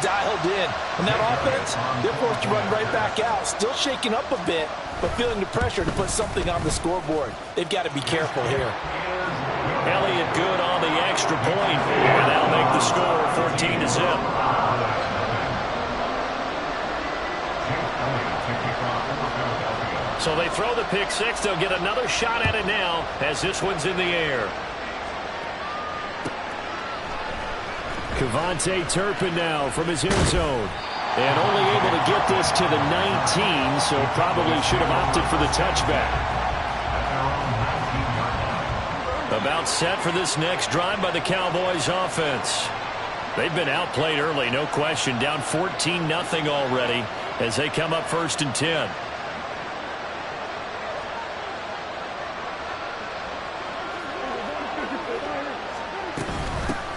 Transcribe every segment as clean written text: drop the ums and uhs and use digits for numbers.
dialed in. And that offense, they're forced to run right back out. Still shaking up a bit, but feeling the pressure to put something on the scoreboard. They've got to be careful here. Elliott good on the extra point, and that'll make the score 14-0. So they throw the pick six. They'll get another shot at it now as this one's in the air. KaVontae Turpin now from his end zone. And only able to get this to the 19, so probably should have opted for the touchback. About set for this next drive by the Cowboys offense. They've been outplayed early, no question. Down 14-0 already as they come up 1st and 10.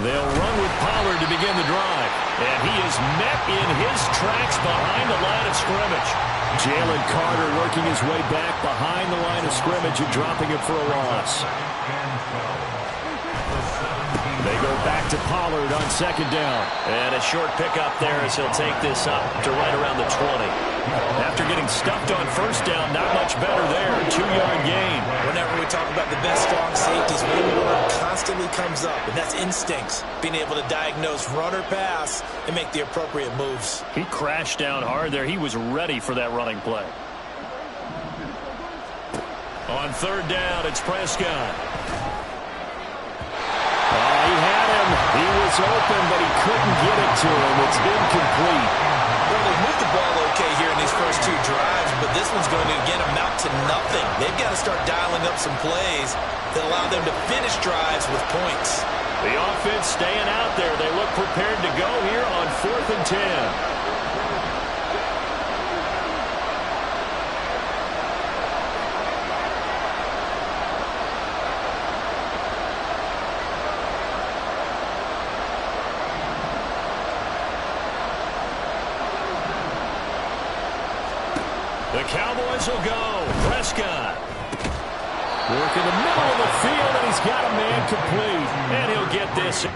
They'll run with Pollard to begin the drive. And he is met in his tracks behind the line of scrimmage. Jalen Carter working his way back behind the line of scrimmage and dropping it for a loss. They go back to Pollard on 2nd down. And a short pickup there as he'll take this up to right around the 20. After getting stuffed on 1st down, not much better there. 2-yard gain. Whenever we talk about the best strong safeties, one word constantly comes up, and that's instincts. Being able to diagnose run or pass and make the appropriate moves. He crashed down hard there. He was ready for that running play. On 3rd down, it's Prescott. He had him. He was open, but he couldn't get it to him. It's incomplete. Well, they've moved the ball okay here in these first 2 drives, but this one's going to, again, amount to nothing. They've got to start dialing up some plays that allow them to finish drives with points. The offense staying out there. They look prepared to go here on 4th and 10. The Cowboys will go. Prescott. Work in the middle of the field, and he's got a man complete. And he'll get this.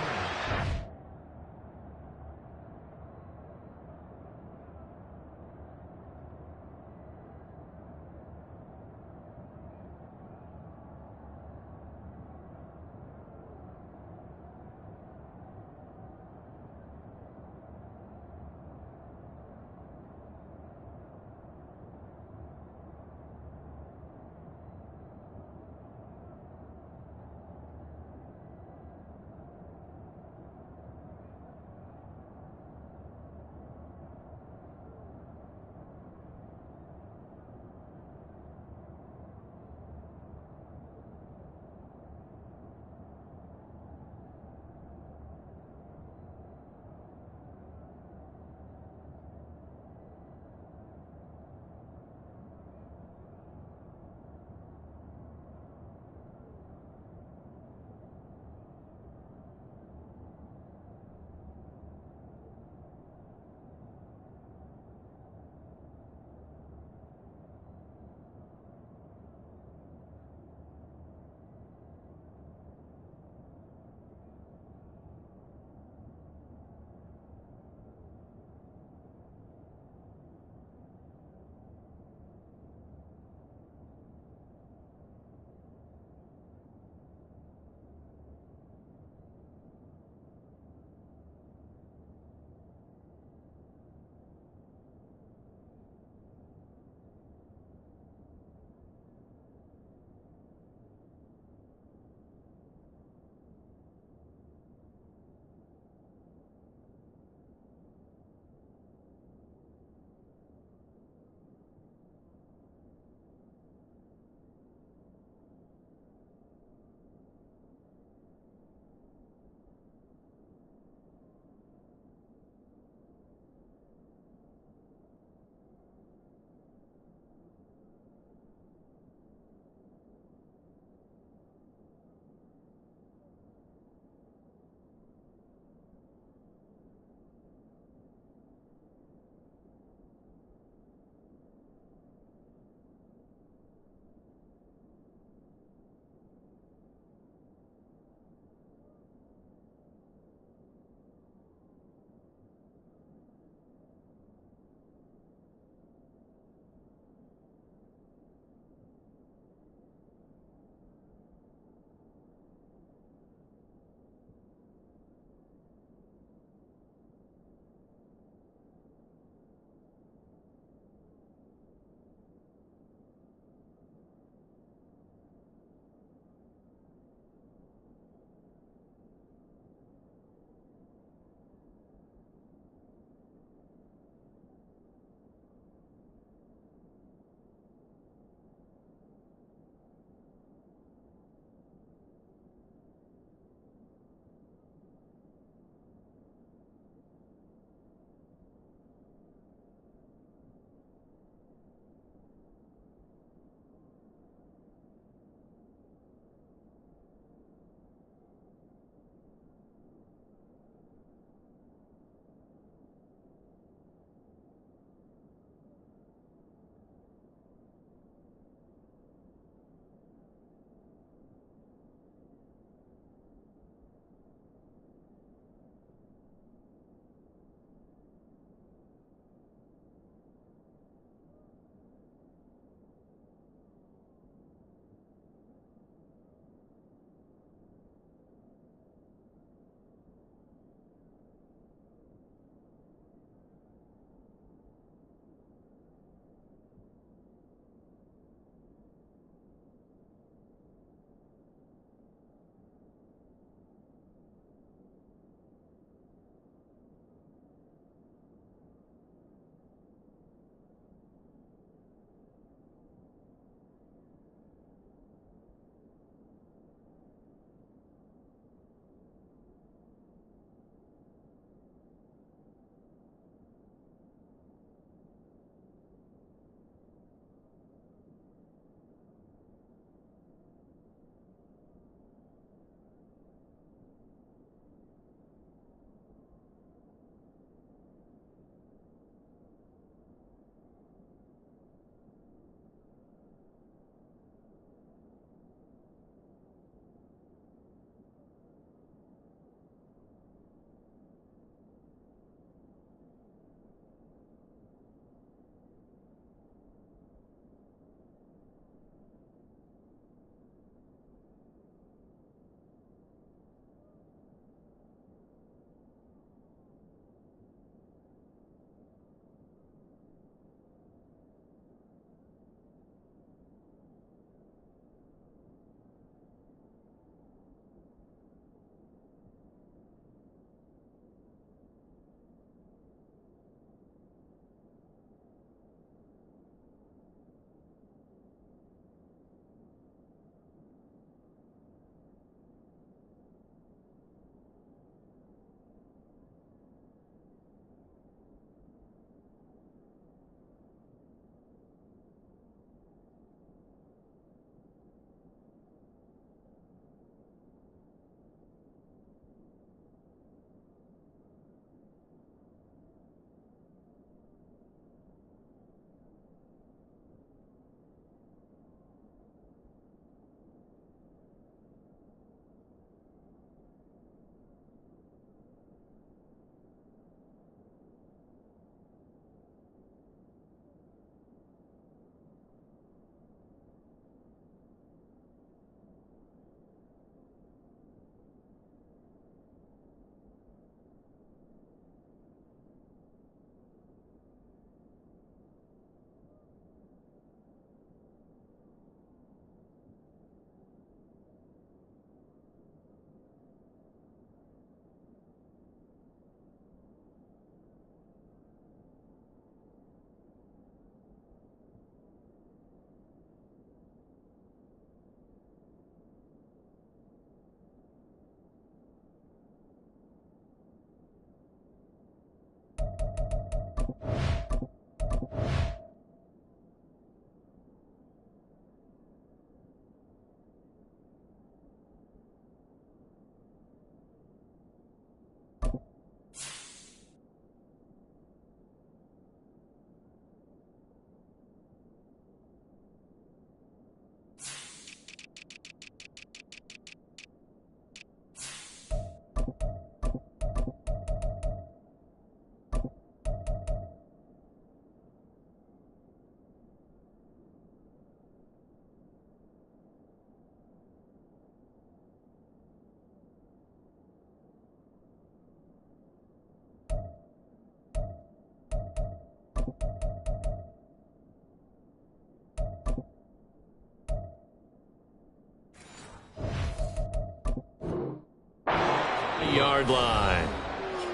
Yard line.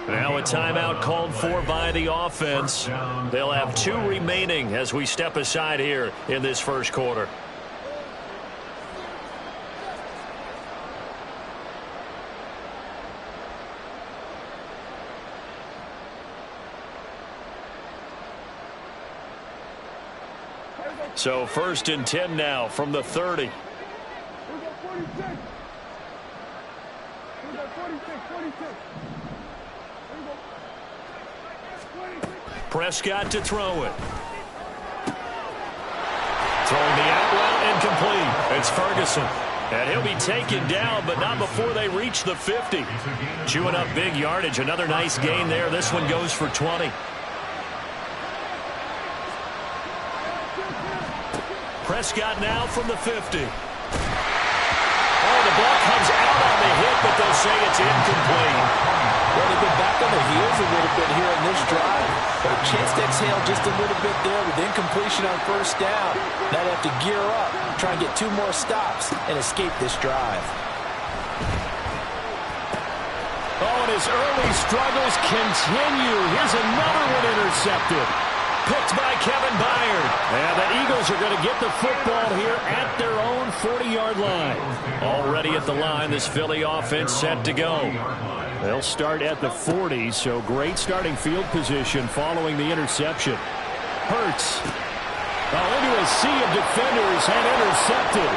Now a timeout called for by the offense. They'll have 2 remaining as we step aside here in this first quarter. So 1st and 10 now from the 30. Prescott to throw it. Throwing the out route incomplete. It's Ferguson. And he'll be taken down, but not before they reach the 50. Chewing up big yardage. Another nice gain there. This one goes for 20. Prescott now from the 50. Oh, the ball comes out on the hit, but they'll say it's incomplete. Well, they've been back on their heels a little bit here in this drive, but a chance to exhale just a little bit there with incompletion on 1st down. Now they have to gear up, try and get 2 more stops, and escape this drive. Oh, and his early struggles continue. Here's another one intercepted. Picked by Kevin Byard. And the Eagles are going to get the football here at their own 40-yard line. Already at the line, this Philly offense set to go. They'll start at the 40, so great starting field position following the interception. Hurts. Into a sea of defenders and intercepted.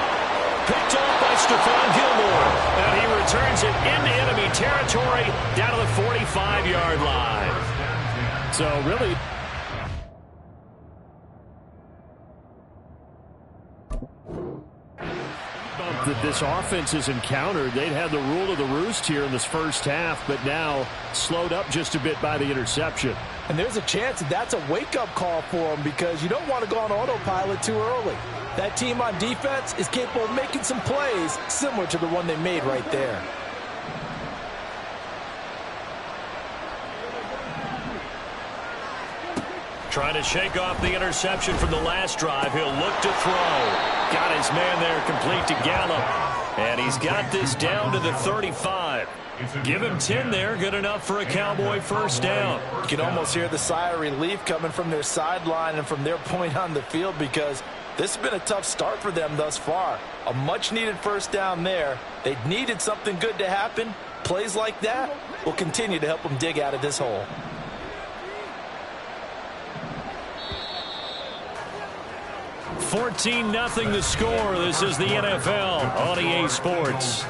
Picked off by Stephon Gilmore. And he returns it into enemy territory down to the 45-yard line. So really... that this offense has encountered. They'd had the rule of the roost here in this first half, but now slowed up just a bit by the interception. And there's a chance that that's a wake-up call for them because you don't want to go on autopilot too early. That team on defense is capable of making some plays similar to the one they made right there. Trying to shake off the interception from the last drive. He'll look to throw. Got his man there complete to Gallup. And he's got this down to the 35. Give him 10 there. Good enough for a Cowboy 1st down. You can almost hear the sigh of relief coming from their sideline and from their point on the field because this has been a tough start for them thus far. A much-needed 1st down there. They needed something good to happen. Plays like that will continue to help them dig out of this hole. 14-0 the score. This is the NFL on EA Sports.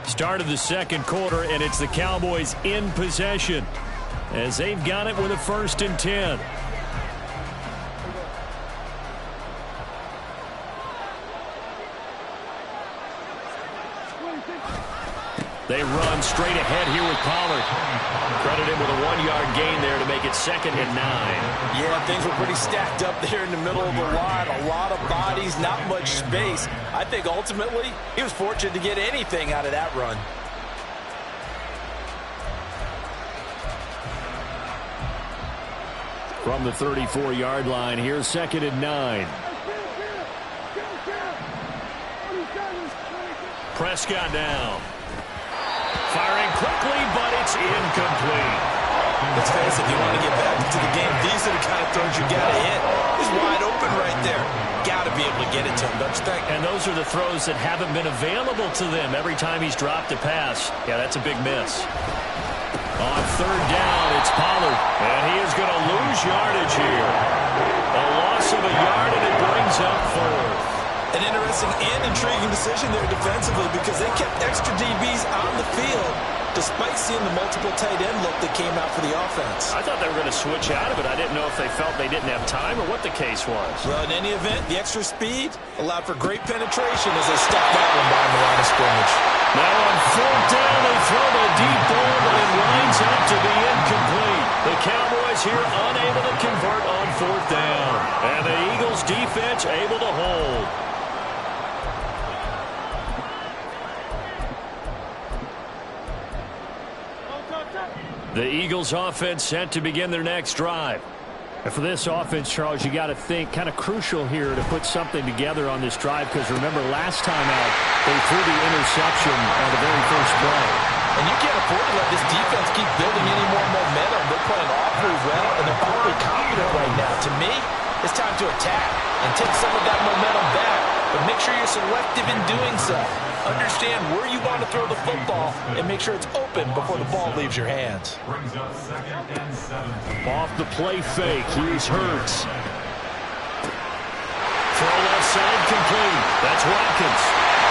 Start of the second quarter, and it's the Cowboys in possession as they've got it with a 1st and 10. They run straight ahead here with Pollard. Credit him with a 1-yard gain there to make it 2nd and 9. Yeah, things were pretty stacked up there in the middle of the line. A lot of bodies, not much space. I think ultimately he was fortunate to get anything out of that run. From the 34-yard line, here's 2nd and 9. Prescott down. Firing quickly, but it's incomplete. Let's face it, if you want to get back into the game, these are the kind of throws you got to hit. He's wide open right there. Got to be able to get it to him, don't you think? And those are the throws that haven't been available to them every time he's dropped a pass. Yeah, that's a big miss. On 3rd down, it's Pollard. And he is going to lose yardage here. A loss of a yard, and it brings up 4th. An interesting and intriguing decision there defensively because they kept extra DBs on the field despite seeing the multiple tight end look that came out for the offense. I thought they were going to switch out of it. I didn't know if they felt they didn't have time or what the case was. Well, in any event, the extra speed allowed for great penetration as they stuck that one behind the line of scrimmage. Now on 4th down, they throw the deep ball, but it winds up to be incomplete. The Cowboys here unable to convert on 4th down. And the Eagles defense able to hold. The Eagles offense set to begin their next drive. And for this offense, Charles, you got to think kind of crucial here to put something together on this drive, because remember last time out they threw the interception on the very first play. And you can't afford to let this defense keep building any more momentum. They're playing awfully well, and they're probably confident right now. To me, it's time to attack and take some of that momentum back, but make sure you're selective in doing so. Understand where you want to throw the football and make sure it's open before the ball leaves your hands. Off the play fake, here's Hurts. Throw left side complete. That's Watkins.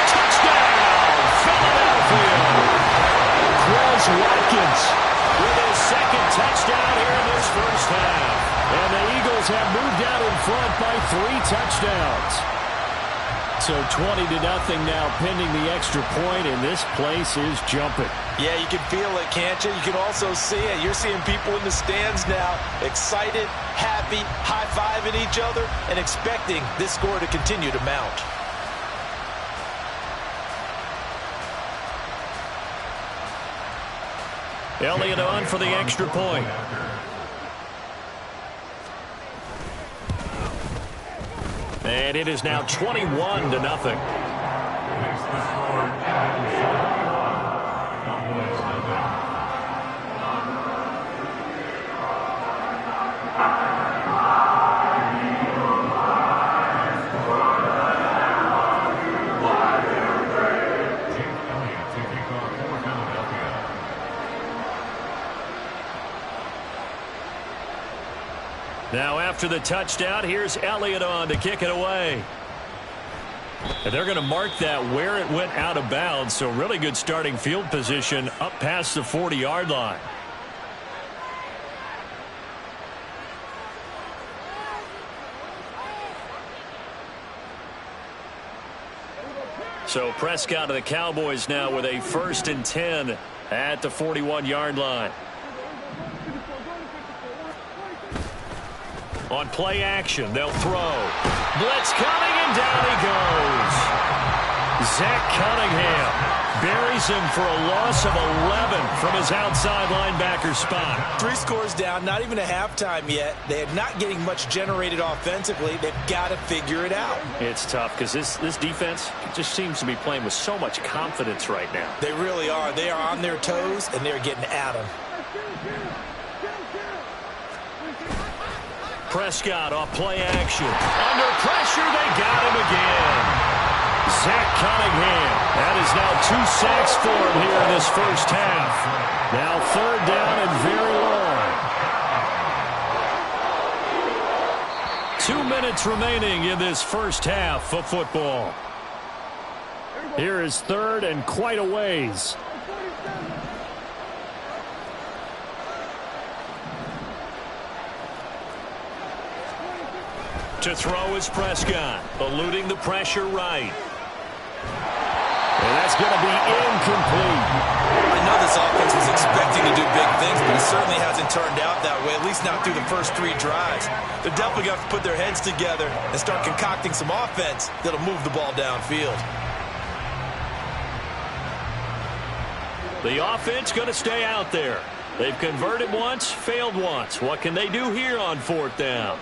Touchdown, Philadelphia. Quez Watkins with his second touchdown here in this first half. And the Eagles have moved out in front by 3 touchdowns. So 20-0 now pending the extra point, and this place is jumping. Yeah, you can feel it, can't you? You can also see it. You're seeing people in the stands now, excited, happy, high-fiving each other, and expecting this score to continue to mount. Elliott on for the extra point. And it is now 21-0. Now after the touchdown, here's Elliott on to kick it away. And they're going to mark that where it went out of bounds, so really good starting field position up past the 40-yard line. So Prescott of the Cowboys now with a 1st and 10 at the 41-yard line. On play action, they'll throw. Blitz coming, and down he goes. Zach Cunningham buries him for a loss of 11 from his outside linebacker spot. 3 scores down, not even a halftime yet. They are not getting much generated offensively. They've got to figure it out. It's tough because this defense just seems to be playing with so much confidence right now. They really are. They are on their toes, and they're getting at them. Prescott off play action. Under pressure, they got him again. Zach Cunningham. That is now 2 sacks for him here in this first half. Now 3rd down and very long. 2 minutes remaining in this first half of football. Here is 3rd and quite a ways. To throw is Prescott, eluding the pressure right. And that's going to be incomplete. I know this offense was expecting to do big things, but it certainly hasn't turned out that way, at least not through the first 3 drives. They're definitely going to have to put their heads together and start concocting some offense that'll move the ball downfield. The offense going to stay out there. They've converted once, failed once. What can they do here on 4th down?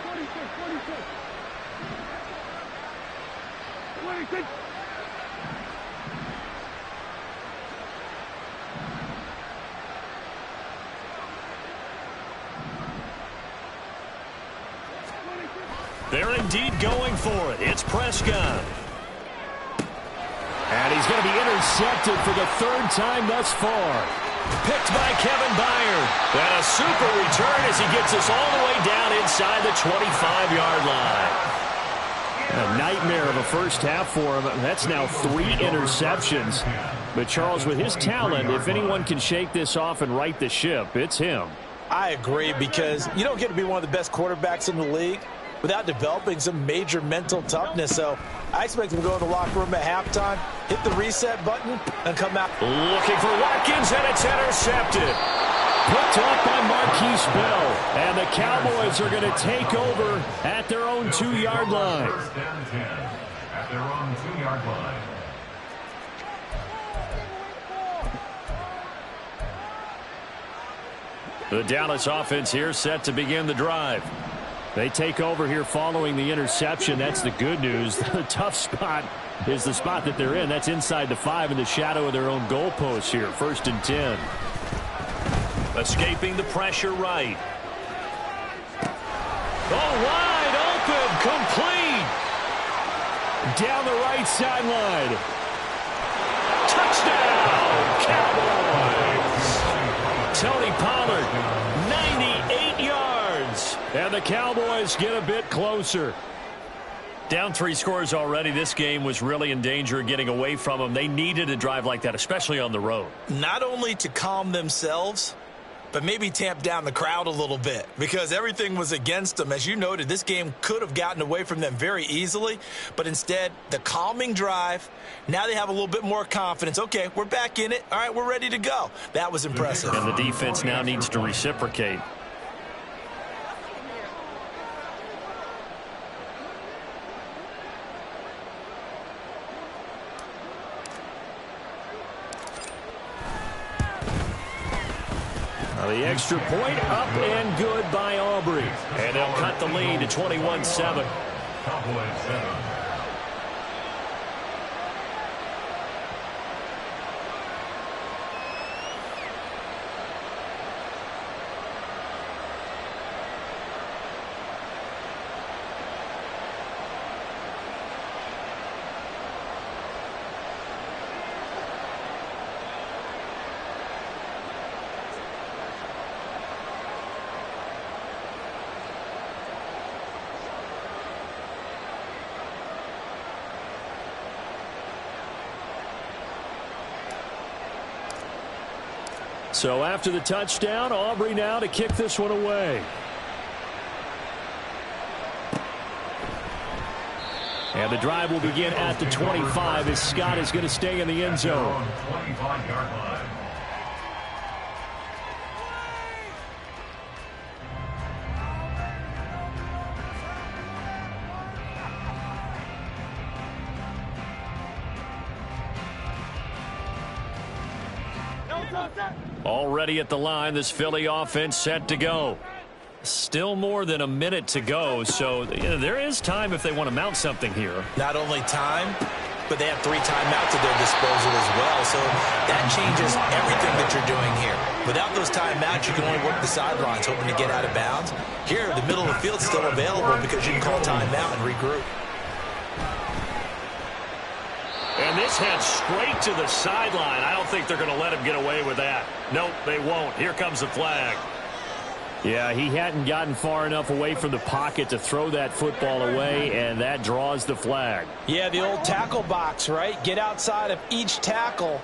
They're indeed going for it. It's Prescott. And he's going to be intercepted for the 3rd time thus far. Picked by Kevin Byard. And a super return as he gets us all the way down inside the 25-yard line. A nightmare of a first half for him. That's now 3 interceptions. But Charles, with his talent, if anyone can shake this off and right the ship, it's him. I agree, because you don't get to be one of the best quarterbacks in the league without developing some major mental toughness. So I expect him to go in the locker room at halftime, hit the reset button, and come out. Looking for Watkins, and it's intercepted. Picked up by Marquise Bell. And the Cowboys are going to take over at their own 2-yard line. At their own 2-yard line. The Dallas offense here set to begin the drive. They take over here following the interception. That's the good news. The tough spot is the spot that they're in. That's inside the 5 in the shadow of their own goalpost here. 1st and 10. Escaping the pressure right. Oh, wide open. Complete. Down the right sideline. Touchdown, Cowboys. Tony Pollard, 98 yards. And the Cowboys get a bit closer. Down 3 scores already. This game was really in danger of getting away from them. They needed a drive like that, especially on the road. Not only to calm themselves, but maybe tamp down the crowd a little bit because everything was against them. As you noted, this game could have gotten away from them very easily, but instead, the calming drive, now they have a little bit more confidence. Okay, we're back in it. All right, we're ready to go. That was impressive. And the defense now needs to reciprocate. The extra point up and good by Aubrey. And they'll cut the lead to 21-7. Cowboys 7. So after the touchdown, Aubrey now to kick this one away. And the drive will begin at the 25 as Scott is going to stay in the end zone. 25-yard line. Already at the line, this Philly offense set to go. Still more than a minute to go, so there is time if they want to mount something here. Not only time, but they have 3 timeouts at their disposal as well, so that changes everything that you're doing here. Without those timeouts, you can only work the sidelines, hoping to get out of bounds. Here, the middle of the field's still available because you can call timeout and regroup. And this heads straight to the sideline. I don't think they're going to let him get away with that. Nope, they won't. Here comes the flag. Yeah, he hadn't gotten far enough away from the pocket to throw that football away, and that draws the flag. Yeah, the old tackle box, right? Get outside of each tackle,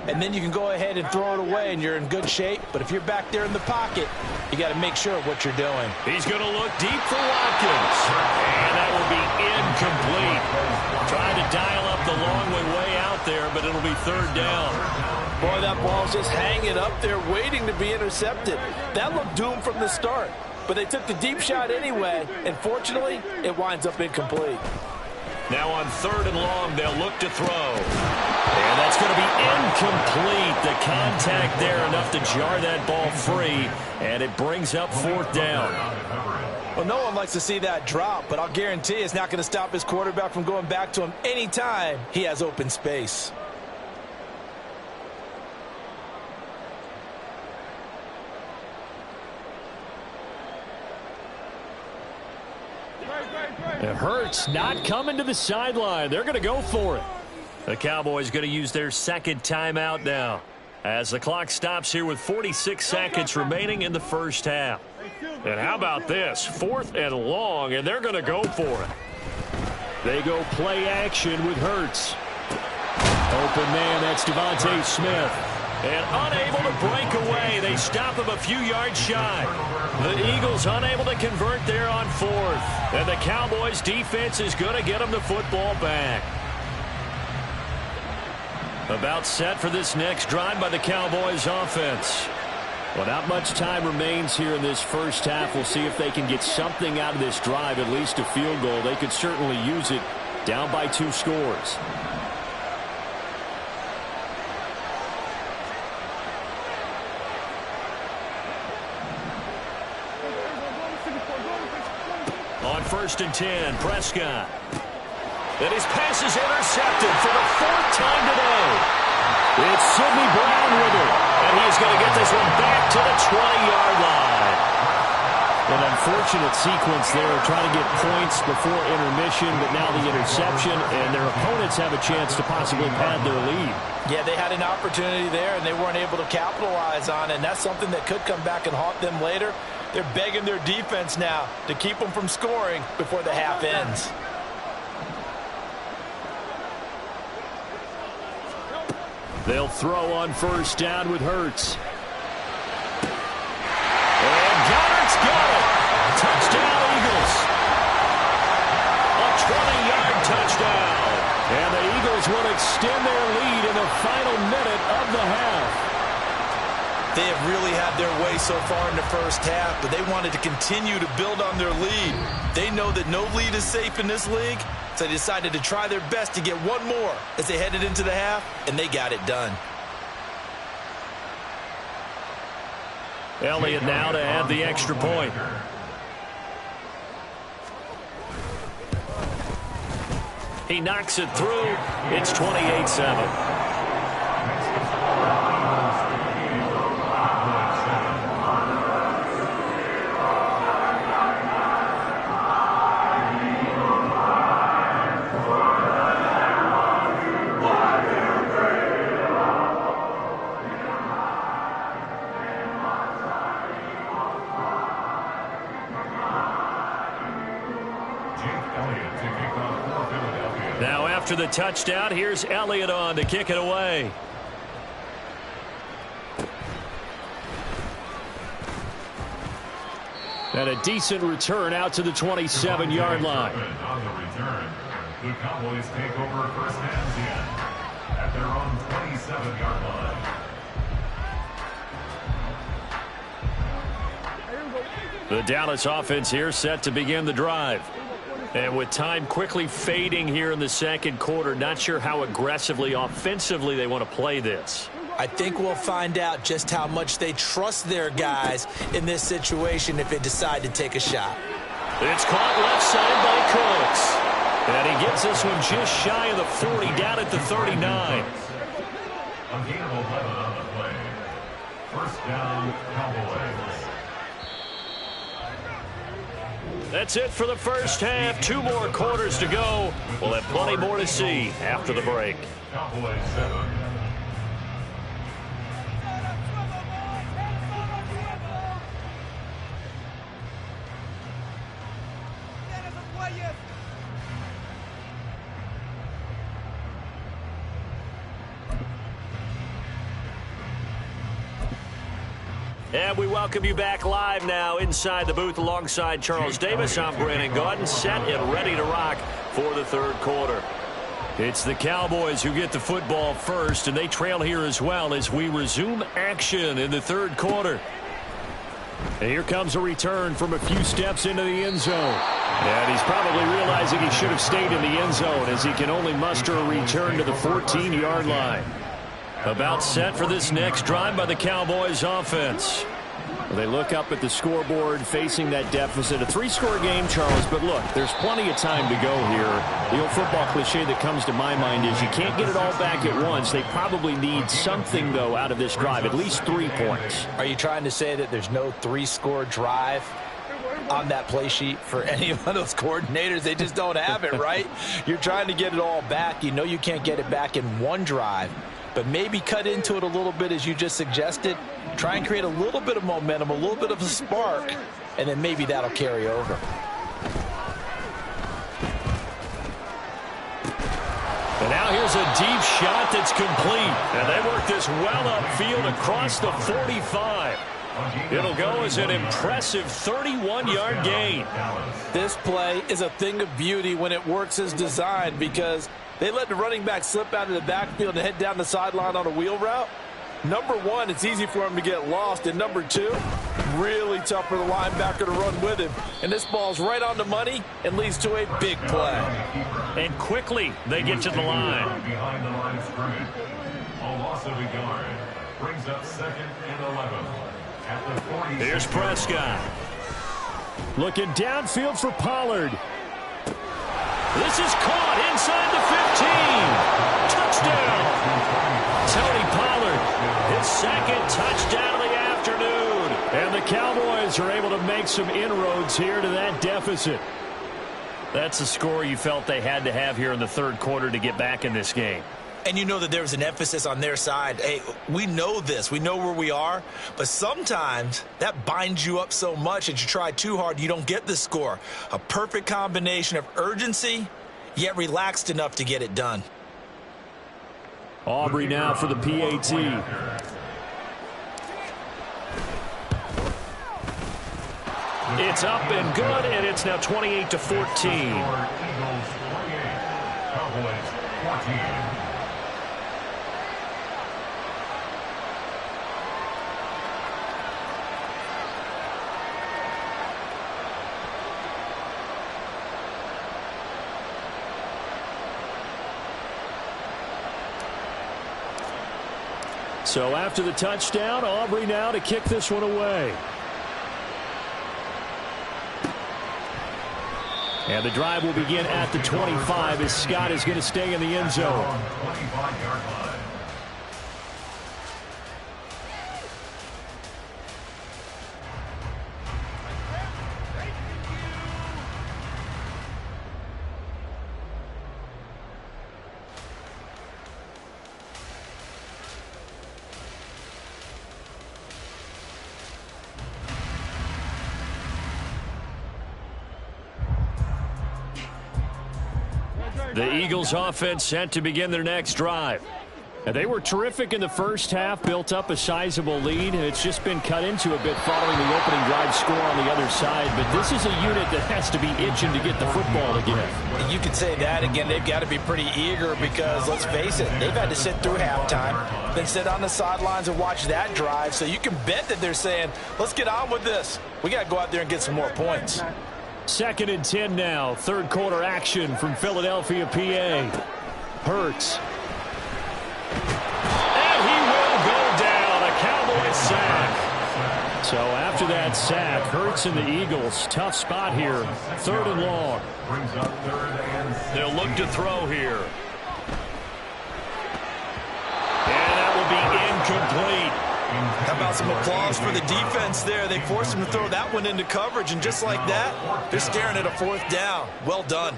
and then you can go ahead and throw it away, and you're in good shape. But if you're back there in the pocket, you got to make sure of what you're doing. He's going to look deep for Watkins, and that will be incomplete. Trying to dial up the long way out there, but it'll be 3rd down. Boy, that ball's just hanging up there waiting to be intercepted. That looked doomed from the start, but they took the deep shot anyway, and fortunately, it winds up incomplete. Now on 3rd and long, they'll look to throw. And that's going to be incomplete. The contact there enough to jar that ball free, and it brings up 4th down. Well, no one likes to see that drop, but I'll guarantee it's not going to stop his quarterback from going back to him anytime he has open space. It hurts not coming to the sideline. They're going to go for it. The Cowboys going to use their 2nd timeout now as the clock stops here with 46 seconds remaining in the first half. And how about this? 4th and long, and they're going to go for it. They go play action with Hurts. Open man, that's Devontae Smith. And unable to break away. They stop him a few yards shy. The Eagles unable to convert there on 4th. And the Cowboys defense is going to get them the football back. About set for this next drive by the Cowboys offense. Well, not much time remains here in this first half. We'll see if they can get something out of this drive, at least a field goal. They could certainly use it down by 2 scores. 1st and 10. Prescott. And his pass is intercepted for the 4th time today. It's Sidney Brown with it. And he's going to get this one back to the 20-yard line. An unfortunate sequence there, trying to get points before intermission, but now the interception, and their opponents have a chance to possibly pad their lead. Yeah, they had an opportunity there, and they weren't able to capitalize on it, and that's something that could come back and haunt them later. They're begging their defense now to keep them from scoring before the half ends. They'll throw on 1st down with Hurts. And Goddard's got it. Touchdown, Eagles. A 20-yard touchdown. And the Eagles will extend their lead in the final minute of the half. They have really had their way so far in the first half, but they wanted to continue to build on their lead. They know that no lead is safe in this league, so they decided to try their best to get one more as they headed into the half, and they got it done. Elliott now to add the extra point. He knocks it through. It's 28-7. Now after the touchdown, here's Elliott on to kick it away. And a decent return out to the 27-yard line. On the return, the Cowboys take over first and 10 at their own 27-yard line. The Dallas offense here set to begin the drive. And with time quickly fading here in the second quarter, not sure how aggressively, offensively they want to play this. I think we'll find out just how much they trust their guys in this situation if they decide to take a shot. It's caught left side by Cooks. And he gets this one just shy of the 40, down at the 39. A gain of 11 on the play. First down, Cowboys. That's it for the first half. 2 more quarters to go. We'll have plenty more to see after the break. Cowboys 7. And we welcome you back live now inside the booth alongside Charles Davis. I'm Brandon Gaudin, set and ready to rock for the third quarter. It's the Cowboys who get the football first, and they trail here as well as we resume action in the third quarter. And here comes a return from a few steps into the end zone. And he's probably realizing he should have stayed in the end zone as he can only muster a return to the 14-yard line. About set for this next drive by the Cowboys offense. They look up at the scoreboard facing that deficit. A 3-score game, Charles, but look, there's plenty of time to go here. The old football cliche that comes to my mind is you can't get it all back at once. They probably need something, though, out of this drive, at least 3 points. Are you trying to say that there's no 3-score drive on that play sheet for any one of those coordinators? They just don't have it, right? You're trying to get it all back. You know you can't get it back in one drive. But maybe cut into it a little bit as you just suggested. Try and create a little bit of momentum, a little bit of a spark, and then maybe that'll carry over. And now here's a deep shot that's complete. And they work this well upfield across the 45. It'll go as an impressive 31-yard gain. This play is a thing of beauty when it works as designed because they let the running back slip out of the backfield and head down the sideline on a wheel route. Number one, it's easy for him to get lost. And number two, really tough for the linebacker to run with him. And this ball's right on the money and leads to a big play. And quickly, they get to the line. Behind the line of scrimmage. A loss of a yard brings up 2nd and 11. At the 46. Here's Prescott. Looking downfield for Pollard. This is caught inside the 15. Touchdown. Tony Pollard, his second touchdown of the afternoon. And the Cowboys are able to make some inroads here to that deficit. That's the score you felt they had to have here in the third quarter to get back in this game. And you know that there was an emphasis on their side. Hey, we know this. We know where we are. But sometimes that binds you up so much that you try too hard, you don't get the score. A perfect combination of urgency, yet relaxed enough to get it done. Aubrey now for the PAT. It's up and good, and it's now 28-14. Eagles 28, Cowboys 14. So after the touchdown, Aubrey now to kick this one away. And the drive will begin at the 25 as Scott is going to stay in the end zone. 25-yard line. The Eagles offense set to begin their next drive. And they were terrific in the first half, built up a sizable lead, and it's just been cut into a bit following the opening drive score on the other side. But this is a unit that has to be itching to get the football again. You could say that again. They've got to be pretty eager because, let's face it, they've had to sit through halftime, then sit on the sidelines and watch that drive. So you can bet that they're saying, let's get on with this. We got to go out there and get some more points. 2nd and 10 now. Third quarter action from Philadelphia, PA. Hurts. And he will go down. A Cowboys sack. So after that sack, Hurts and the Eagles, tough spot here. 3rd and long. Brings up 3rd and 6. They'll look to throw here. And that will be incomplete. How about some applause for the defense there? They forced him to throw that one into coverage, and just like that, they're staring at a 4th down. Well done.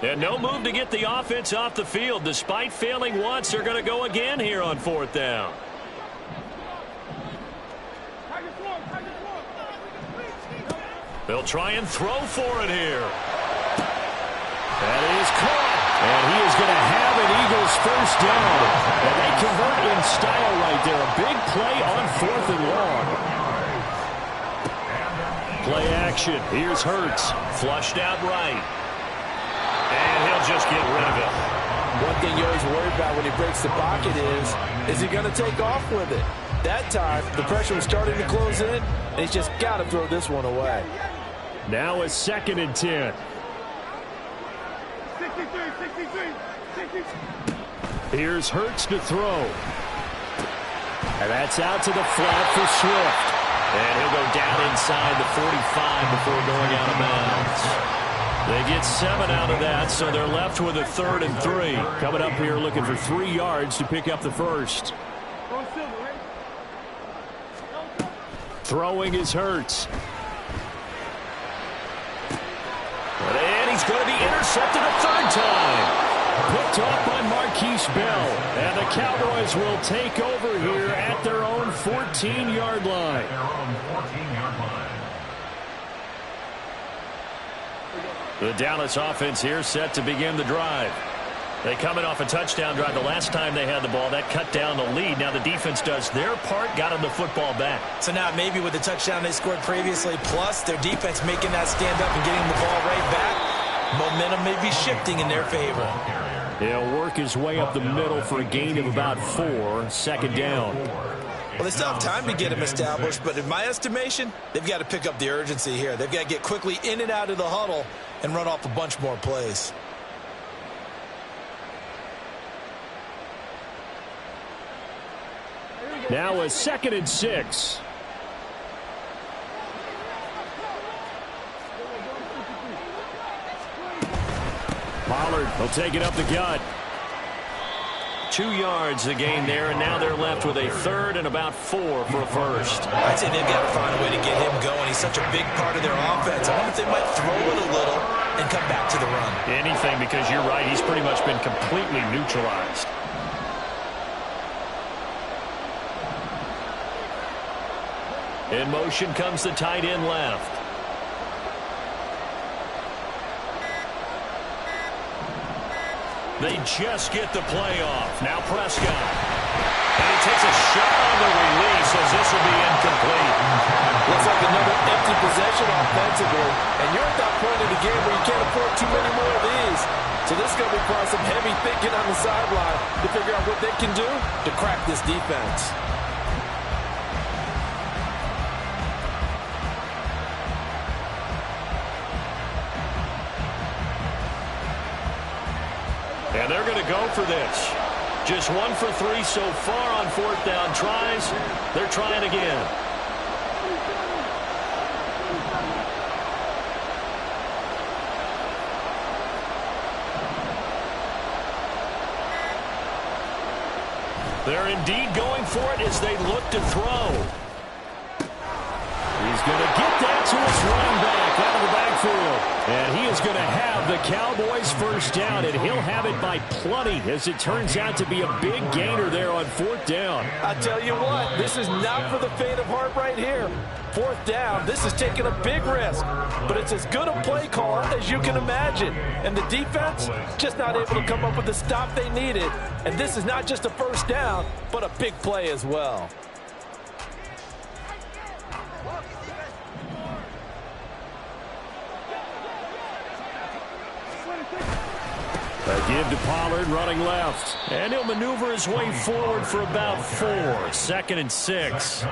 And no move to get the offense off the field. Despite failing once, they're going to go again here on 4th down. They'll try and throw for it here. That is caught. And he is going to have an Eagles 1st down. And they convert in style right there. A big play on 4th and long. Play action. Here's Hurts. Flushed out right. And he'll just get rid of it. One thing you always worry about when he breaks the pocket is he going to take off with it? That time, the pressure was starting to close in, and he's just got to throw this one away. Now a 2nd and 10. Here's Hurts to throw. And that's out to the flat for Swift. And he'll go down inside the 45 before going out of bounds. They get 7 out of that, so they're left with a 3rd and 3. Coming up here looking for 3 yards to pick up the first. Throwing is Hurts. And he's going to be intercepted a 3rd time. Picked off by Marquise Bell. And the Cowboys will take over here at their own 14-yard line. Their own 14-yard line. The Dallas offense here set to begin the drive. They coming off a touchdown drive. The last time they had the ball, that cut down the lead. Now the defense does their part, got them the football back. So now maybe with the touchdown they scored previously, plus their defense making that stand up and getting the ball right back, momentum may be shifting in their favor. He'll work his way up the middle for a gain of about 4, second down. Well, they still have time to get him established, but in my estimation, they've got to pick up the urgency here. They've got to get quickly in and out of the huddle and run off a bunch more plays. Now a 2nd and 6. Pollard will take it up the gut. 2 yards the gain there, and now they're left with a 3rd and about 4 for a first. I'd say they've got to find a way to get him going. He's such a big part of their offense. I wonder if they might throw it a little and come back to the run. Anything, because you're right, he's pretty much been completely neutralized. In motion comes the tight end left. They just get the play off. Now Prescott. And he takes a shot on the release as this will be incomplete. Looks like another empty possession offensively. And you're at that point in the game where you can't afford too many more of these. So this is going to require some heavy thinking on the sideline to figure out what they can do to crack this defense. And they're going to go for this. Just 1 for 3 so far on 4th down tries. They're trying again. They're indeed going for it as they look to throw. He's going to get that to his running back out of the backfield. And he is going to have the Cowboys first down, and he'll have it by plenty as it turns out to be a big gainer there on 4th down. I tell you what, this is not for the faint of heart right here. 4th down, this is taking a big risk, but it's as good a play call as you can imagine. And the defense just not able to come up with the stop they needed. And this is not just a first down, but a big play as well. A give to Pollard running left. And he'll maneuver his way forward for about 4. 2nd and 6.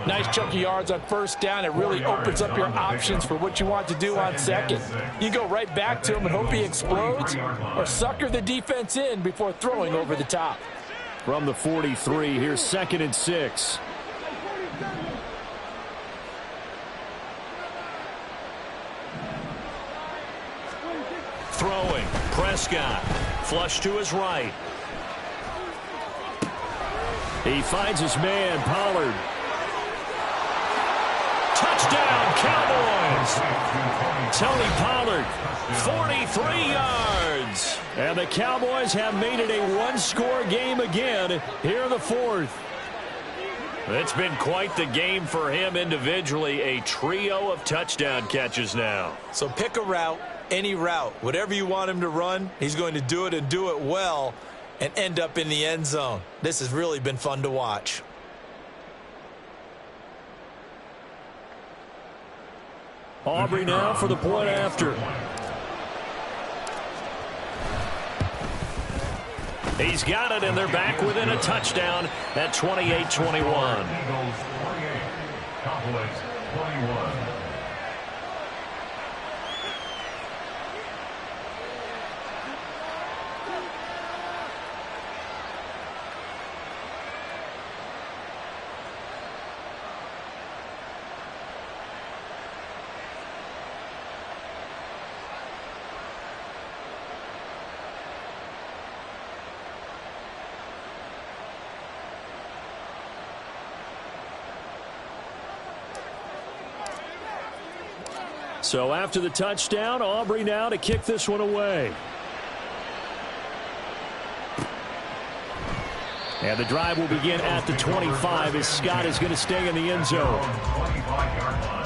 Nice chunk of yards on first down. It really opens up your options for what you want to do on second. You go right back to him and hope he explodes, or sucker the defense in before throwing over the top. From the 43, here's 2nd and 6. Throwing. Prescott. Flush to his right. He finds his man, Pollard. Touchdown, Cowboys! Tony Pollard, 43 yards. And the Cowboys have made it a one-score game again here in the 4th. It's been quite the game for him individually. A trio of touchdown catches now. So pick a route, any route. Whatever you want him to run, he's going to do it and do it well and end up in the end zone. This has really been fun to watch. Aubrey now for the point after. He's got it, and they're back within a touchdown at 28-21. Eagles 28, Cowboys 21. So after the touchdown, Aubrey now to kick this one away. And the drive will begin at the 25 as Scott is going to stay in the end zone. 25-yard line.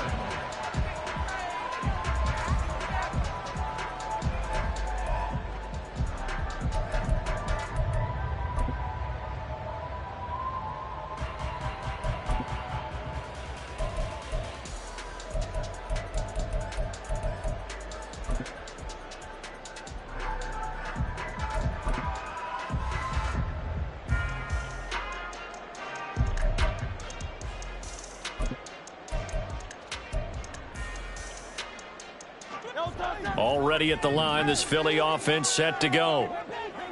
Already at the line, this Philly offense set to go.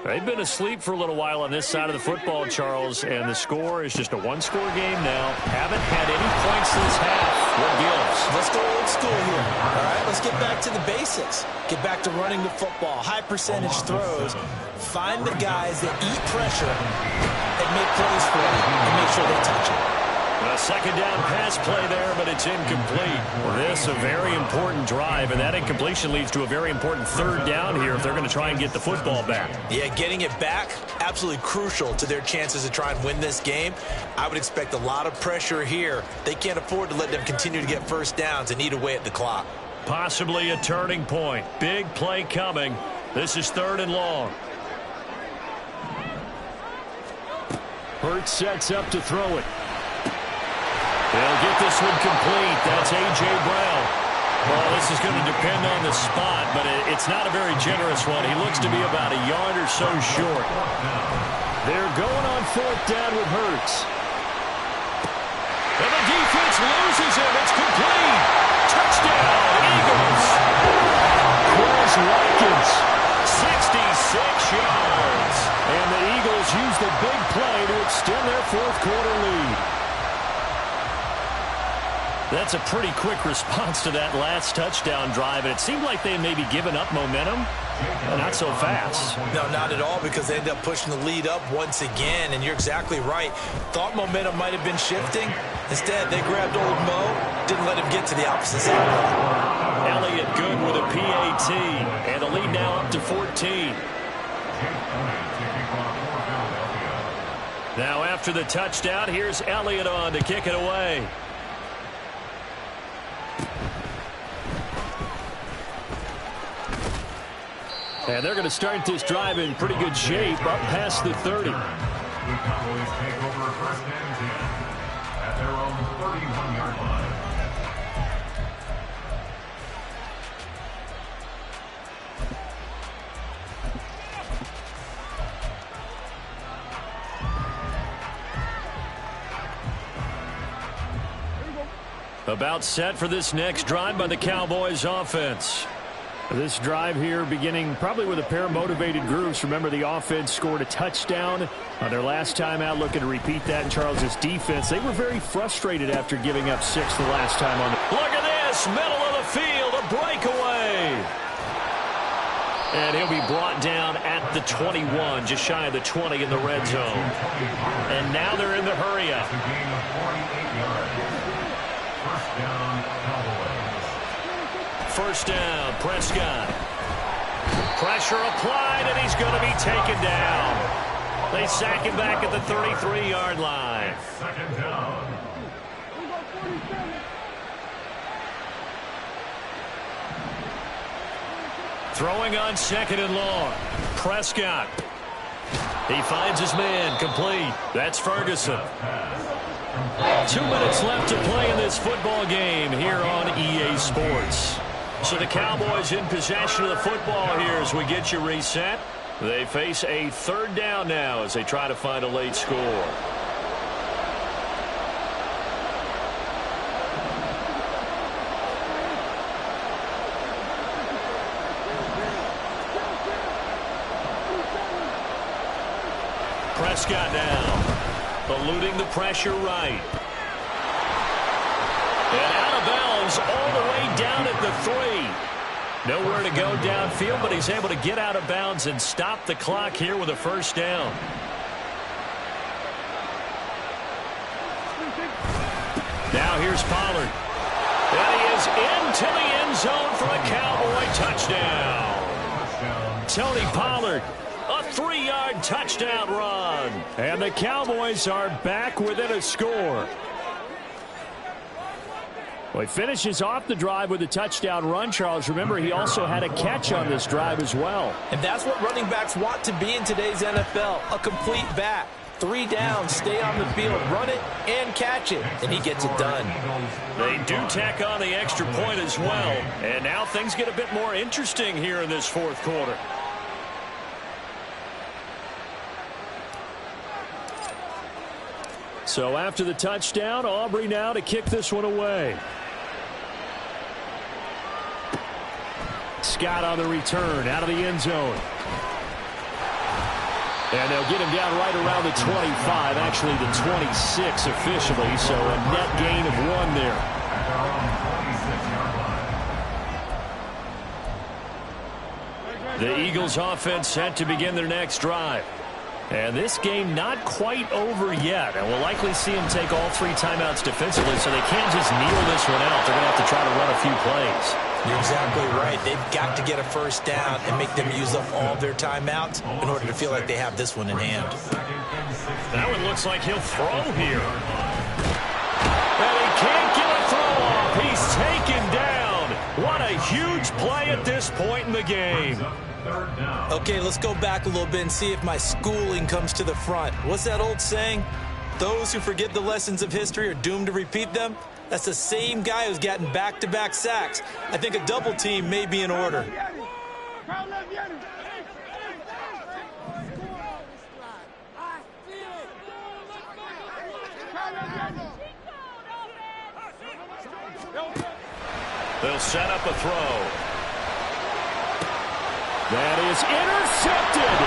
They've been asleep for a little while on this side of the football, Charles, and the score is just a one-score game now. Haven't had any points this half. What gives? Let's go old school here. All right, let's get back to the basics. Get back to running the football, high percentage throws. Find the guys that eat pressure and make plays for you and make sure they touch it. A second down pass play there, but it's incomplete. This a very important drive, and that incompletion leads to a very important third down here if they're going to try and get the football back. Yeah, getting it back, absolutely crucial to their chances to try and win this game. I would expect a lot of pressure here. They can't afford to let them continue to get first downs and eat away at the clock. Possibly a turning point. Big play coming. This is 3rd and long. Hurts sets up to throw it. They'll get this one complete. That's A.J. Brown. Well, this is going to depend on the spot, but it's not a very generous one. He looks to be about a yard or so short. They're going on 4th down with Hurts. And the defense loses him. It's complete. Touchdown, Eagles. Quez Watkins, 66 yards. And the Eagles use the big play to extend their 4th quarter lead. That's a pretty quick response to that last touchdown drive, and it seemed like they may be giving up momentum. Not so fast. No, not at all, because they ended up pushing the lead up once again, and you're exactly right. Thought momentum might have been shifting. Instead, they grabbed old Mo, didn't let him get to the opposite side. Elliott good with a PAT, and the lead now up to 14. Now after the touchdown, here's Elliott on to kick it away. And they're going to start this drive in pretty good shape up past the 30. The Cowboys take over 1st and 10 at their own 31-yard line. About set for this next drive by the Cowboys offense. This drive here beginning probably with a pair of motivated groups. Remember, the offense scored a touchdown on their last time out. Looking to repeat that in Charles's defense. They were very frustrated after giving up 6 the last time on. Look at this, middle of the field, a breakaway. And he'll be brought down at the 21, just shy of the 20 in the red zone. And now they're in the hurry up. First down, Prescott. Pressure applied, and he's going to be taken down. They sack him back at the 33-yard line. Second down. Throwing on 2nd and long. Prescott. He finds his man, complete. That's Ferguson. 2 minutes left to play in this football game here on EA Sports. So the Cowboys in possession of the football here as we get you reset. They face a 3rd down now as they try to find a late score. Prescott now, eluding the pressure right. And out of bounds all the way down at the 3. Nowhere to go downfield, but he's able to get out of bounds and stop the clock here with a first down. Now here's Pollard. And he is into the end zone for a Cowboy touchdown. Tony Pollard, a 3-yard touchdown run. And the Cowboys are back within a score. Well, he finishes off the drive with a touchdown run, Charles. Remember, he also had a catch on this drive as well. And that's what running backs want to be in today's NFL, a complete back. 3 downs, stay on the field, run it, and catch it. And he gets it done. They do tack on the extra point as well. And now things get a bit more interesting here in this 4th quarter. So after the touchdown, Aubrey now to kick this one away. Scott on the return out of the end zone. And they'll get him down right around the 25, actually the 26 officially, so a net gain of 1 there. The Eagles offense set to begin their next drive. And this game not quite over yet. And we'll likely see them take all 3 timeouts defensively, so they can't just kneel this one out. They're going to have to try to run a few plays. You're exactly right. They've got to get a first down and make them use up all their timeouts in order to feel like they have this one in hand. That one looks like he'll throw here. And he can't get a throw off. He's taken down. What a huge play at this point in the game. Okay, let's go back a little bit and see if my schooling comes to the front. What's that old saying? Those who forget the lessons of history are doomed to repeat them. That's the same guy who's gotten back-to-back sacks. I think a double team may be in order. They'll set up a throw. That is intercepted.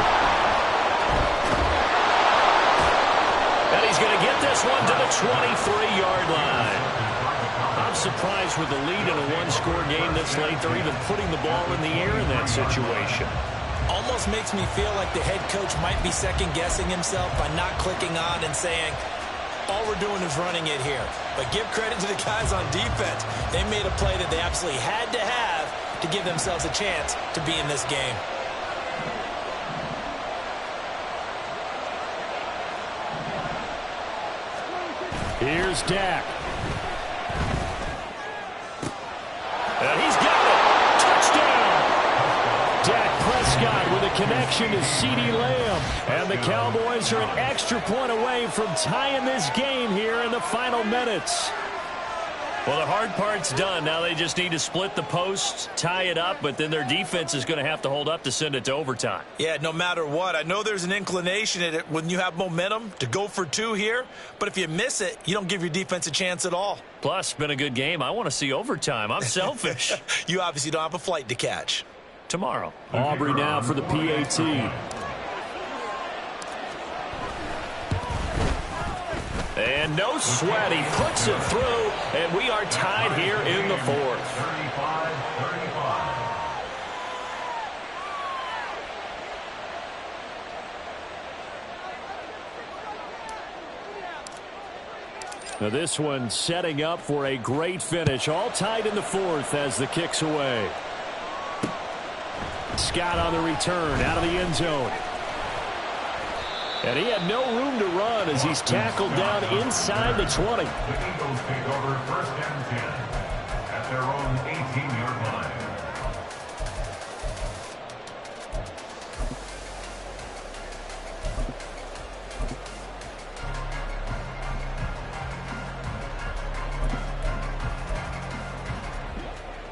And he's going to get this one to the 23-yard line. I'm surprised with the lead in a one-score game this late, they're even putting the ball in the air in that situation. Almost makes me feel like the head coach might be second-guessing himself by not clicking on and saying, all we're doing is running it here. But give credit to the guys on defense. They made a play that they absolutely had to have to give themselves a chance to be in this game. Here's Dak. And he's got it. Touchdown. Dak Prescott with a connection to CeeDee Lamb. And the Cowboys are an extra point away from tying this game here in the final minutes. Well, the hard part's done. Now they just need to split the posts, tie it up, but then their defense is going to have to hold up to send it to overtime. Yeah, no matter what. I know there's an inclination in it when you have momentum to go for 2 here, but if you miss it, you don't give your defense a chance at all. Plus, it's been a good game. I want to see overtime. I'm selfish. You obviously don't have a flight to catch. Tomorrow. Aubrey now for the PAT. And no sweat. He puts it through, and we are tied here in the 4th. 35-35. Now this one setting up for a great finish. All tied in the 4th as the kick's away. Scott on the return out of the end zone. And he had no room to run as he's tackled down inside the 20. The Eagles take over first and 10 at their own 18-yard line.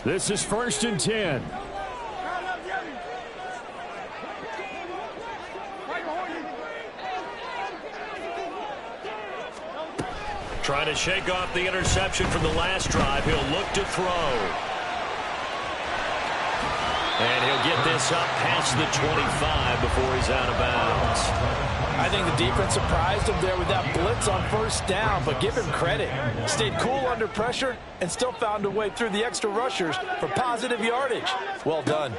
This is 1st and 10. Trying to shake off the interception from the last drive. He'll look to throw. And he'll get this up past the 25 before he's out of bounds. I think the defense surprised him there with that blitz on 1st down, but give him credit. Stayed cool under pressure and still found a way through the extra rushers for positive yardage. Well done.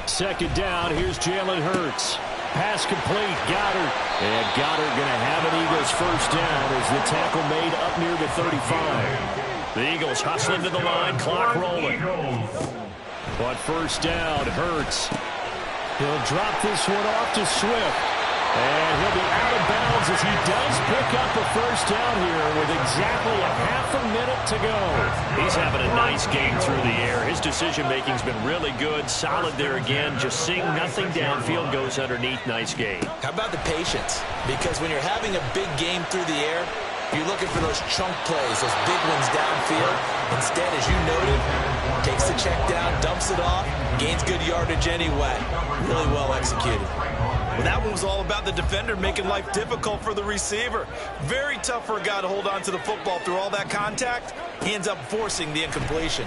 2nd down, here's Jalen Hurts. Pass complete, Goddard. And Goddard going to have an Eagles 1st down as the tackle made up near the 35. The Eagles hustling to the line, clock rolling. But 1st down, Hurts. He'll drop this one off to Swift. And he'll be out of bounds as he does pick up a 1st down here with exactly a half a minute to go. He's having a nice game through the air. His decision-making's been really good. Solid there again. Just seeing nothing downfield, goes underneath. Nice game. How about the patience? Because when you're having a big game through the air, you're looking for those chunk plays, those big ones downfield. Instead, as you noted, takes the check down, dumps it off, gains good yardage anyway. Really well executed. Well, that one was all about the defender making life difficult for the receiver. Very tough for a guy to hold on to the football through all that contact. He ends up forcing the incompletion.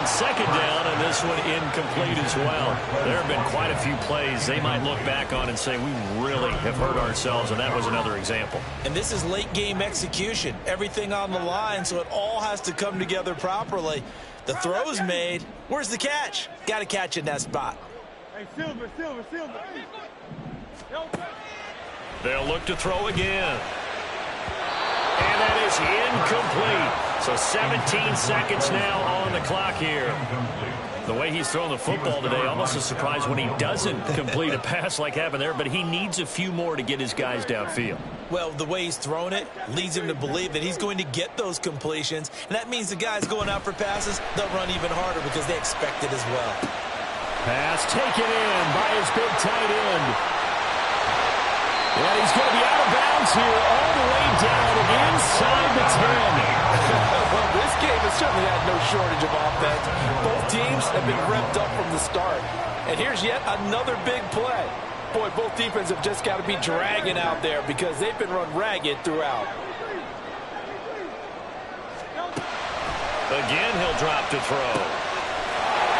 on second down, and this one incomplete as well. There have been quite a few plays they might look back on and say, we really have hurt ourselves, and that was another example. And this is late-game execution. Everything on the line, so it all has to come together properly. The throw's made. Where's the catch? Got to catch in that spot. Hey, Silver. They'll look to throw again. And that is incomplete. So 17 seconds now on the clock here. The way he's throwing the football today, almost a surprise when he doesn't complete a pass like happened there, but he needs a few more to get his guys downfield. Well, the way he's thrown it leads him to believe that he's going to get those completions, and that means the guys going out for passes, they'll run even harder because they expect it as well. Pass taken in by his big tight end. And he's going to be out of bounds here all the way down inside the 10. Well, this game has certainly had no shortage of offense. Both teams have been revved up from the start. And here's yet another big play. Boy, both defenses have just got to be dragging out there because they've been run ragged throughout. Again, he'll drop to throw.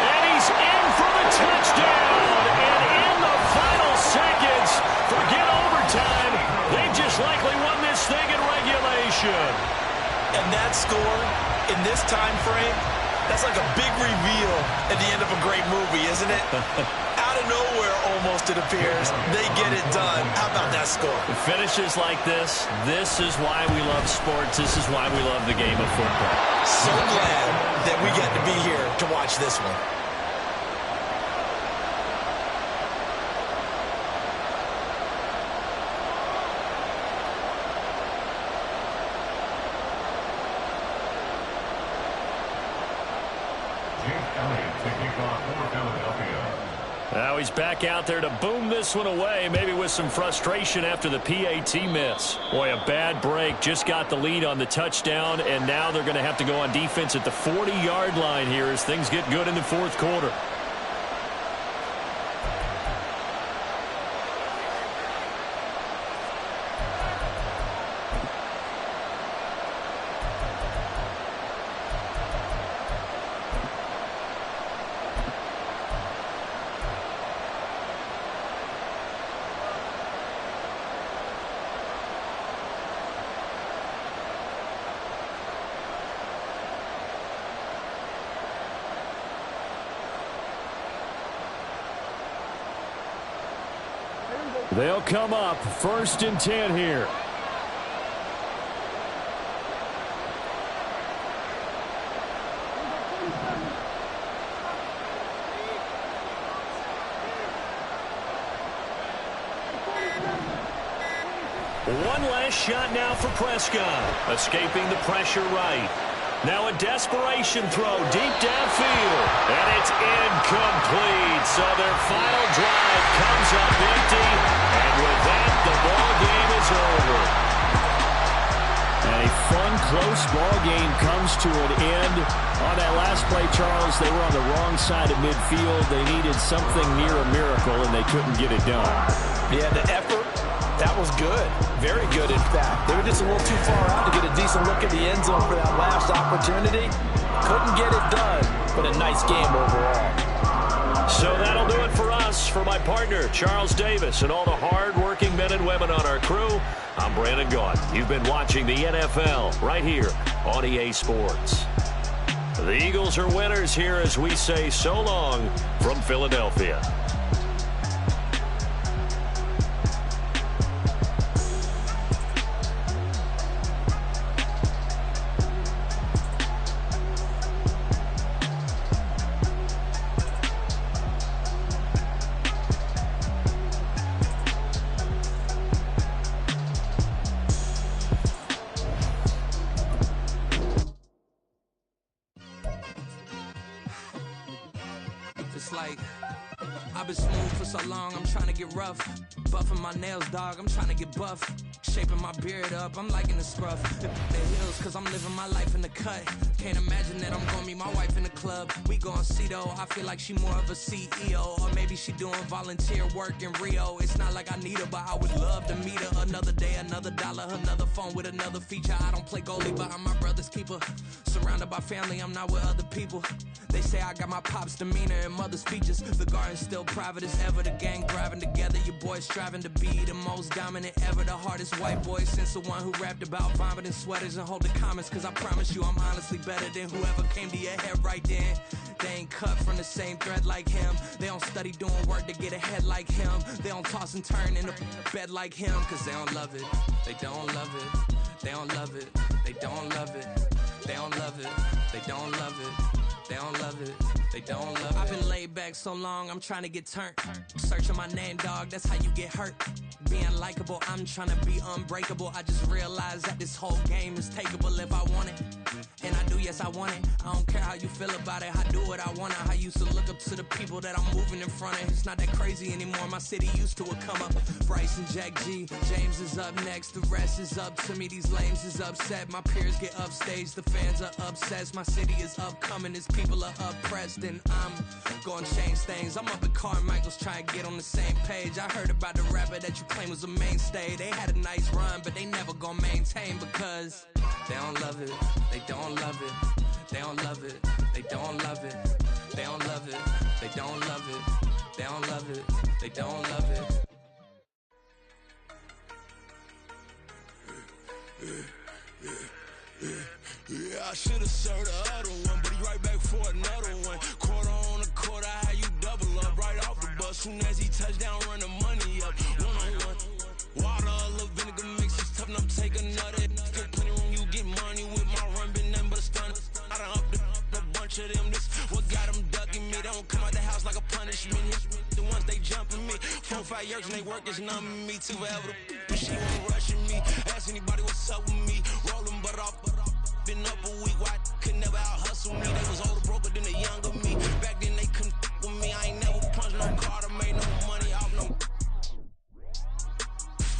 And he's in for the touchdown. And in the final seconds, forget overtime. They've just likely won this thing in regulation. And that score in this time frame, that's like a big reveal at the end of a great movie, isn't it? Out of nowhere, almost, it appears. They get it done. How about that score? Finishes like this is why we love sports. This is why we love the game of football. So glad that we get to be here to watch this one. Now he's back out there to boom this one away, maybe with some frustration after the PAT miss. Boy, a bad break. Just got the lead on the touchdown, and now they're going to have to go on defense at the 40-yard line here as things get good in the fourth quarter. They'll come up 1st and 10 here. One last shot now for Prescott. Escaping the pressure right. Now a desperation throw deep downfield. And it's incomplete. So their final drive comes up empty. And with that, the ball game is over. And a fun, close ball game comes to an end. On that last play, Charles, they were on the wrong side of midfield. They needed something near a miracle, and they couldn't get it done. Yeah, the effort, that was good. Very good, in fact. They were just a little too far out to get a decent look at the end zone for that last opportunity. Couldn't get it done, but a nice game overall. So that'll do it for us. For my partner, Charles Davis, and all the hard-working men and women on our crew, I'm Brandon Gaudin. You've been watching the NFL right here on EA Sports. The Eagles are winners here as we say so long from Philadelphia. I've been smooth for so long, I'm trying to get rough. Buffing my nails, dog, I'm trying to get buff. Shaping my beard up, I'm liking the scruff. The heels, cause I'm living my life in the cut. Can't imagine that I'm gonna meet my wife in the club. We gon' see though, I feel like she more of a CEO. Or maybe she doing volunteer work in Rio. It's not like I need her, but I would love to meet her. Another day, another dollar, another phone with another feature. I don't play goalie, but I'm my brother's keeper. Surrounded by family, I'm not with other people. They say I got my pop's demeanor and mother's features. The garden's still private as ever. The gang thriving together. Your boys striving to be the most dominant ever. The hardest white boy since the one who rapped about vomiting sweaters and holding comments. Cause I promise you I'm honestly better than whoever came to your head right then. They ain't cut from the same thread like him. They don't study doing work to get ahead like him. They don't toss and turn in the bed like him. Cause they don't love it. They don't love it. They don't love it. They don't love it. They don't love it. They don't love it. They don't love it, they don't love it. I've been laid back so long, I'm trying to get turned. Searching my name, dog, that's how you get hurt. Being likable, I'm trying to be unbreakable. I just realized that this whole game is takeable if I want it. And I do, yes, I want it. I don't care how you feel about it, I do what I want. I used to look up to the people that I'm moving in front of. It's not that crazy anymore, my city used to a come up. Bryce and Jack G, James is up next. The rest is up to me, these lames is upset. My peers get upstage, the fans are obsessed. My city is upcoming, its people are oppressed. And I'm gonna change things. I'm up at Carmichael's trying to get on the same page. I heard about the rapper that you claim was a mainstay. They had a nice run, but they never gonna maintain because they don't love it, they don't love it, they don't love it, they don't love it, they don't love it, they don't love it, they don't love it, they don't love it. Yeah, I should've served the other one, but he right back for another one. Quarter on a quarter, how you double up right off the bus. Soon as he touch down, run the money up. One on one. Water, a little vinegar mix, it's tough enough to take another. Get plenty room, you get money with my run, been nothing but a stun. I done up a bunch of them, this what got them ducking me. They don't come out the house like a punishment. The ones they jumping me. 4-5 years and they work is numbing me. Too forever the she won't rushing me. Ask anybody what's up with me. Rolling but off. Been up a week, why could never out hustle me? They was older, broker than the younger me. Back then they couldn't with me. I ain't never punched no card or made no money off no.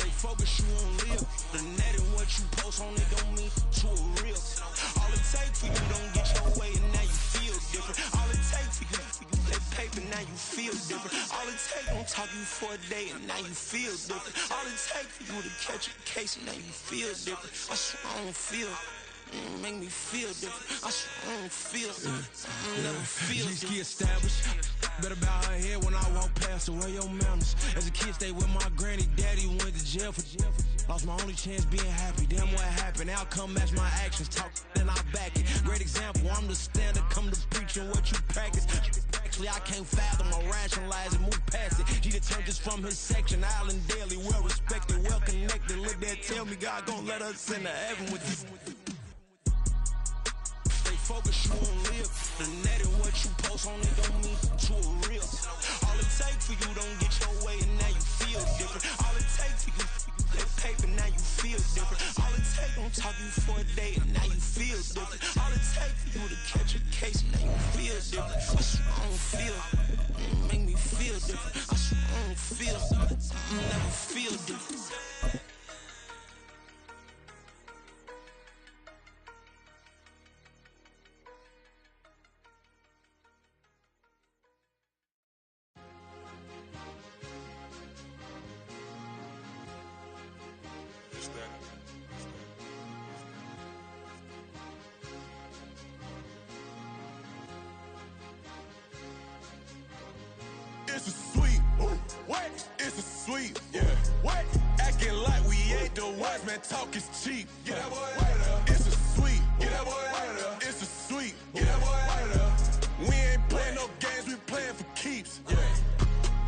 They focus you on live. The net and what you post on it don't mean to a real. All it takes for you don't get your way and now you feel different. All it takes for you that paper now you feel different. All it takes don't talk you for a day and now you feel different. All it takes for you to catch a case and now you feel different. I swear I don't feel. Make me feel different. I swear I don't feel. Never feel G-ski established. Better bow her head when I walk past her. Where your manners? As a kid, stayed with my granny. Daddy went to jail for. Lost my only chance being happy. Damn, what happened? Outcome match my actions. Talk and I back it. Great example. I'm the standard. Come to preaching what you practice. Actually, I can't fathom or rationalize and move past it. He determined just from his section. Island Daily, well respected, well connected. Look there, tell me God gon' let us into heaven with this. Focus you on live. The net and what you post on it don't mean to a real. All it takes for you don't get your way and now you feel different. All it takes for you that paper now you feel different. All it takes don't talk you for a day and now you feel different. All it takes for you to catch a case and now you feel different. I swear I don't feel. Make me feel different. I swear I don't feel. Never feel different. It's a sweet, what? It's a sweet, yeah. What? Acting like we ain't the ones, man. Talk is cheap. Get that boy out of there. It's a sweet, get that boy out of there. It's a sweet, get that boy out of there. We ain't playing no games, we playing for keeps. Yeah.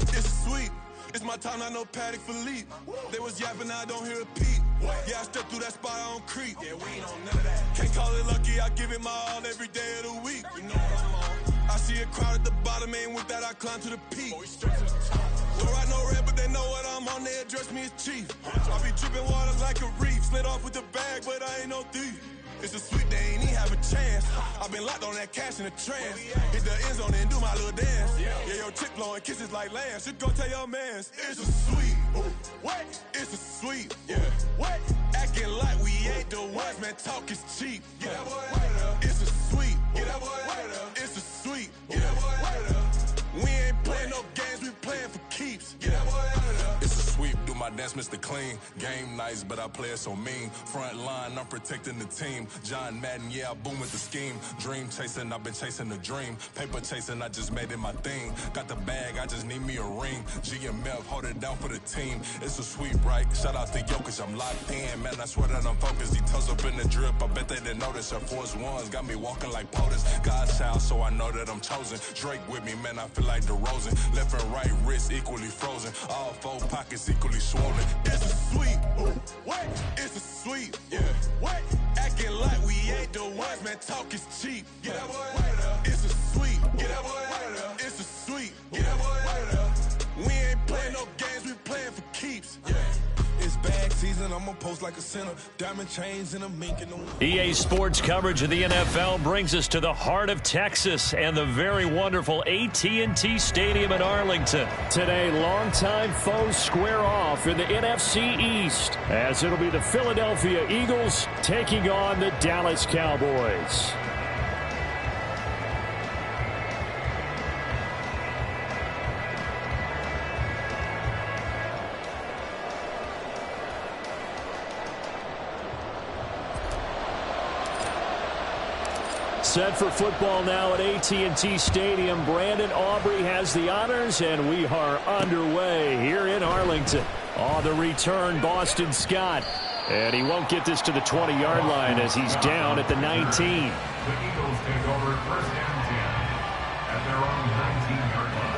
It's sweet. It's my time, not no Patek Philippe. They was yapping, I don't hear a peep. Yeah, I step through that spot, I don't creep. Yeah, we ain't on none of that. Can't call it lucky, I give it my all every day of the week. You know what I'm on. I see a crowd at the bottom, and with that I climb to the peak. Don't ride no red, but they know what I'm on, they address me as chief. I be dripping water like a reef, slid off with the bag, but I ain't no thief. It's a sweep, they ain't even have a chance. I've been locked on that cash in a trance. Hit the end zone and do my little dance. Yeah, your chick blowing kisses like lambs. You go tell your mans. It's a sweep. What? It's a sweep. Yeah. What? Acting like we ain't the ones, man. Talk is cheap. Get that boy out of there. It's a sweep. Get that boy out of there. It's a sweep. Get that boy out of there. We ain't playing no games, we playing for keeps. Get that boy out of there. It's a sweep, do my dance, Mr. Clean. Game nice, but I play it so mean. Front line, I'm protecting the team. John Madden, yeah, I boom with the scheme. Dream chasing, I've been chasing the dream. Paper chasing, I just made it my thing. Got the bag, I just need me a ring. GMF, hold it down for the team. It's a sweep, right? Shout out to Jokic, I'm locked in. Man, I swear that I'm focused. He toes up in the drip, I bet they didn't notice. Air Force Ones got me walking like POTUS. God's child, so I know that I'm chosen. Drake with me, man, I feel like DeRozan. Left and right wrist equally frozen. All four pockets equally swollen. It's a sweep. What? It's a sweep. Yeah. What? Acting like we ain't the ones, man. Talk is cheap. Get that boy out of there. It's a sweep. Get that boy out of there. It's a sweep. Get that boy out of there. We ain't playing no games, we playing for keeps. Yeah. It's bag season, I'ma post like a sinner. Diamond chains and a mink in the... EA Sports coverage of the NFL brings us to the heart of Texas and the very wonderful AT&T Stadium in Arlington. Today, longtime foes square off in the NFC East, as it'll be the Philadelphia Eagles taking on the Dallas Cowboys. Set for football now at AT&T Stadium. Brandon Aubrey has the honors, and we are underway here in Arlington. On the return, Boston Scott. And he won't get this to the 20-yard line as he's down at the 19. The Eagles take over first and 10 at their own 19-yard line.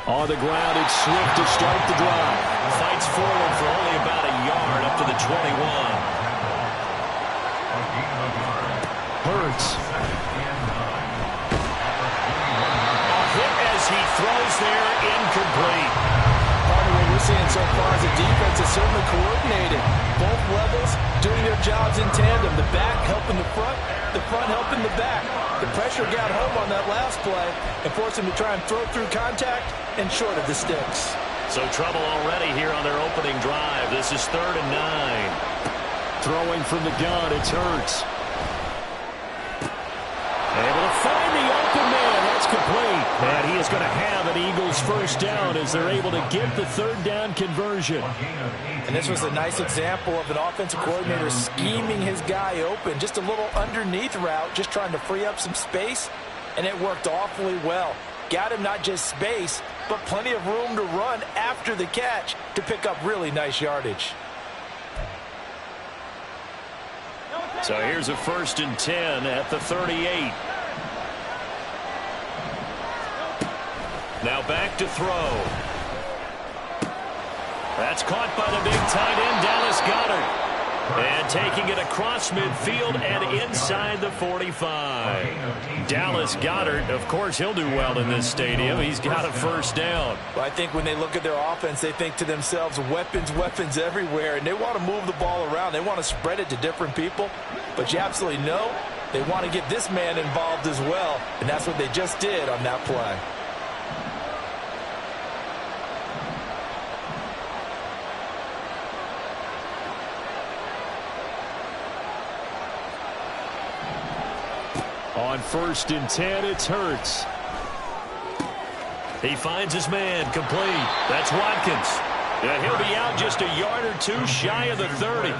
On the ground, it's Swift to start the drive. Fights forward for only about a yard up to the 21. Hurts. A hit as he throws there, incomplete. Part of what we're seeing so far is the defense is certainly coordinated. Both levels doing their jobs in tandem. The back helping the front helping the back. The pressure got home on that last play and forced him to try and throw through contact and short of the sticks. So trouble already here on their opening drive. This is 3rd and 9. Throwing from the gun, it's Hurts. Able to find the open man. That's complete. And he is going to have an Eagles first down as they're able to get the 3rd down conversion. And this was a nice example of an offensive coordinator scheming his guy open. Just a little underneath route, just trying to free up some space, and it worked awfully well. Got him not just space, but plenty of room to run after the catch to pick up really nice yardage. So here's a 1st and 10 at the 38. Now back to throw. That's caught by the big tight end, Dallas Goedert. And taking it across midfield and inside the 45. Dallas Goedert, of course, he'll do well in this stadium. He's got a first down. Well, I think when they look at their offense, they think to themselves, weapons, weapons everywhere. And they want to move the ball around. They want to spread it to different people. But you absolutely know they want to get this man involved as well. And that's what they just did on that play. On 1st and 10, it's Hurts. He finds his man, complete. That's Watkins. And he'll be out just a yard or two shy of the 30.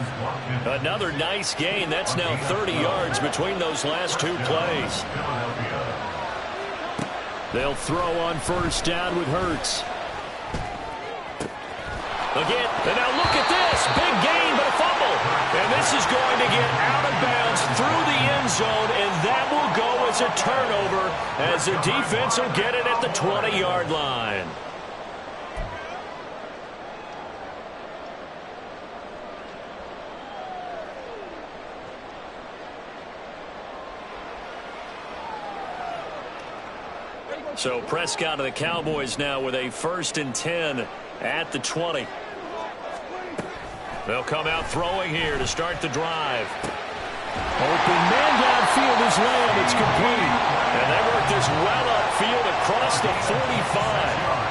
Another nice gain. That's now 30 yards between those last two plays. They'll throw on 1st down with Hurts. Again, and now look at this. Big gain, but a fumble. And this is going to get out of bounds through the end zone, and that will go as a turnover as the defense will get it at the 20-yard line. So Prescott of the Cowboys now with a 1st and 10 at the 20. They'll come out throwing here to start the drive. Open man downfield is Lamb. It's complete. And they work this well upfield across the 45.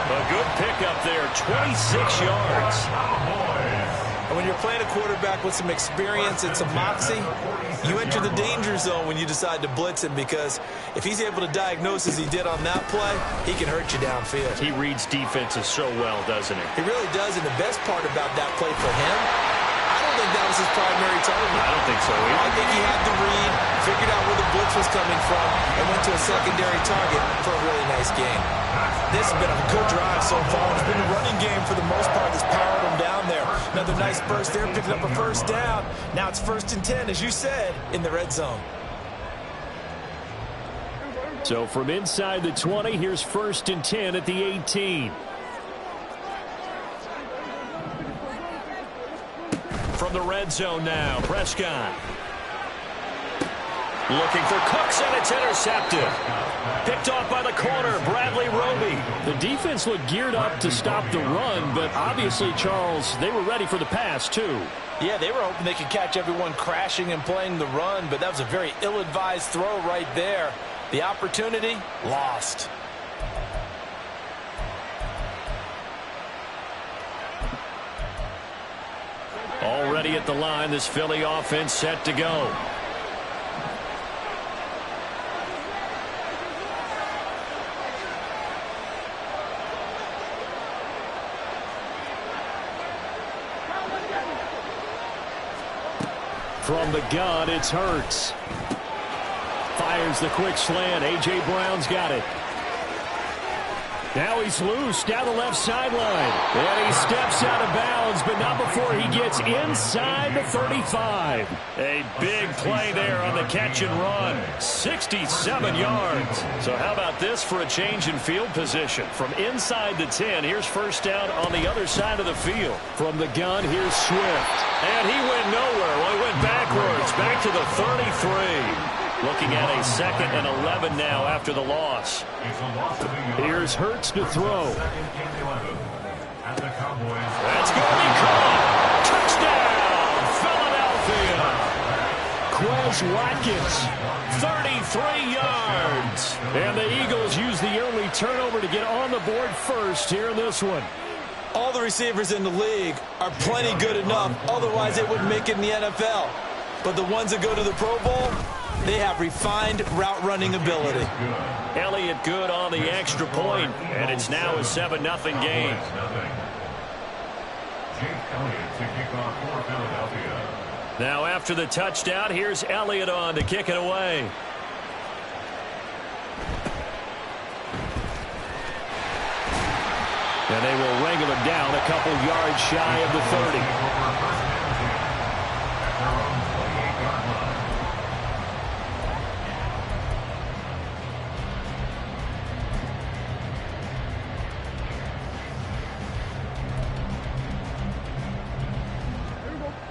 A good pickup there, 26 yards. And when you're playing a quarterback with some experience and some moxie, you enter the danger zone when you decide to blitz him, because if he's able to diagnose as he did on that play, he can hurt you downfield. He reads defenses so well, doesn't he? He really does, and the best part about that play for him, I don't think that was his primary target. I don't think so either. I think he had the read, figured out where the blitz was coming from, and went to a secondary target for a really nice gain. This has been a good drive so far. It's been a running game for the most part that's powered him down there. Another nice burst there, picking up a first down. Now it's 1st and 10, as you said, in the red zone. So from inside the 20, here's 1st and 10 at the 18. From the red zone now, Prescott. Looking for Cooks, and it's intercepted. Picked off by the corner, Bradley Roby. The defense looked geared up to stop the run, but obviously, Charles, they were ready for the pass, too. Yeah, they were hoping they could catch everyone crashing and playing the run, but that was a very ill-advised throw right there. The opportunity, lost. Already at the line, this Philly offense set to go. From the gun, it's Hurts. Fires the quick slant. A.J. Brown's got it. Now he's loose down the left sideline. And he steps out of bounds, but not before he gets inside the 35. A big play there on the catch and run. 67 yards. So how about this for a change in field position? From inside the 10, here's first down on the other side of the field. From the gun, here's Swift. And he went nowhere. Well, he went backwards, back to the 33. Looking at a 2nd and 11 now after the loss. Here's Hurts to throw. That's going to be caught. Touchdown, Philadelphia. Quez Watkins, 33 yards. And the Eagles use the early turnover to get on the board first here in this one. All the receivers in the league are plenty good enough. Otherwise, they wouldn't make it in the NFL. But the ones that go to the Pro Bowl, they have refined route running ability. Elliott good on the extra point, and it's now a 7-0 game. Now after the touchdown, here's Elliott on to kick it away. And they will wrangle him down a couple yards shy of the 30.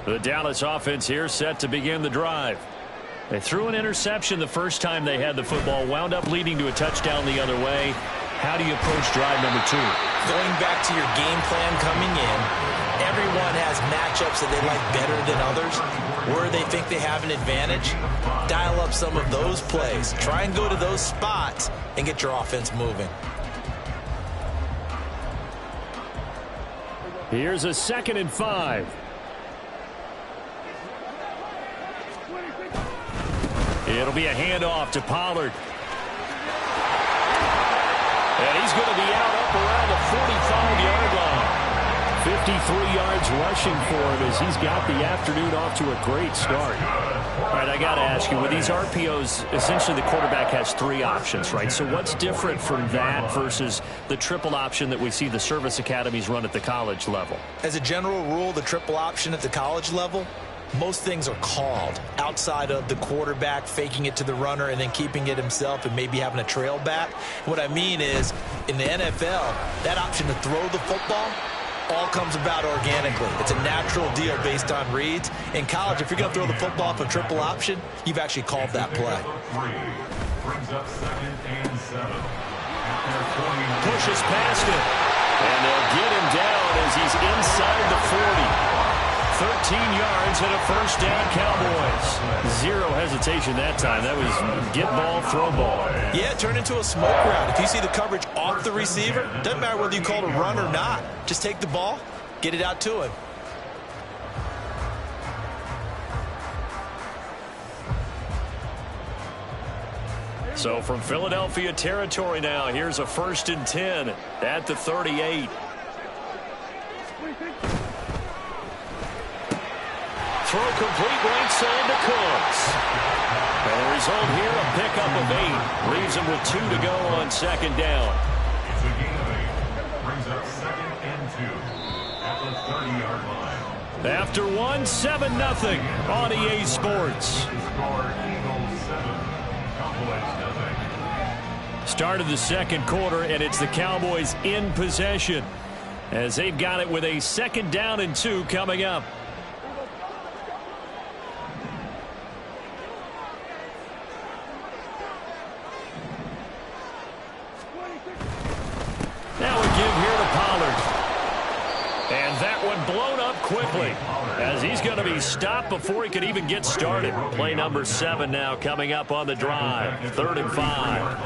The Dallas offense here set to begin the drive. They threw an interception the first time they had the football, wound up leading to a touchdown the other way. How do you approach drive number 2? Going back to your game plan coming in, everyone has matchups that they like better than others, where they think they have an advantage. Dial up some of those plays. Try and go to those spots and get your offense moving. Here's a 2nd and 5. It'll be a handoff to Pollard. And he's going to be out up around the 45-yard line. 53 yards rushing for him as he's got the afternoon off to a great start. All right, I got to ask you, with these RPOs, essentially the quarterback has 3 options, right? So what's different from that versus the triple option that we see the service academies run at the college level? As a general rule, the triple option at the college level, most things are called outside of the quarterback faking it to the runner and then keeping it himself and maybe having a trail back. What I mean is, in the NFL, that option to throw the football all comes about organically. It's a natural deal based on reads. In college, if you're going to throw the football off a triple option, you've actually called that play. Pushes past him, and they'll get him down as he's inside the 40. 13 yards and a first down, Cowboys. Zero hesitation that time. That was get ball, throw ball. Yeah, it turned into a smoke route. If you see the coverage off the receiver, doesn't matter whether you call it a run or not. Just take the ball, get it out to him. So from Philadelphia territory now, here's a 1st and 10 at the 38. Throw complete right side to Cooks. And the result here, a pickup of 8. Leaves him with 2 to go on 2nd down. It's a gain of 8. Brings up 2nd and 2 at the 30-yard line. After 1, 7-0 on EA Sports. Start of the 2nd quarter, and it's the Cowboys in possession as they've got it with a 2nd down and 2 coming up. Now a give here to Pollard. And that one blown up quickly as he's going to be stopped before he could even get started. Play number 7 now coming up on the drive. 3rd and 5.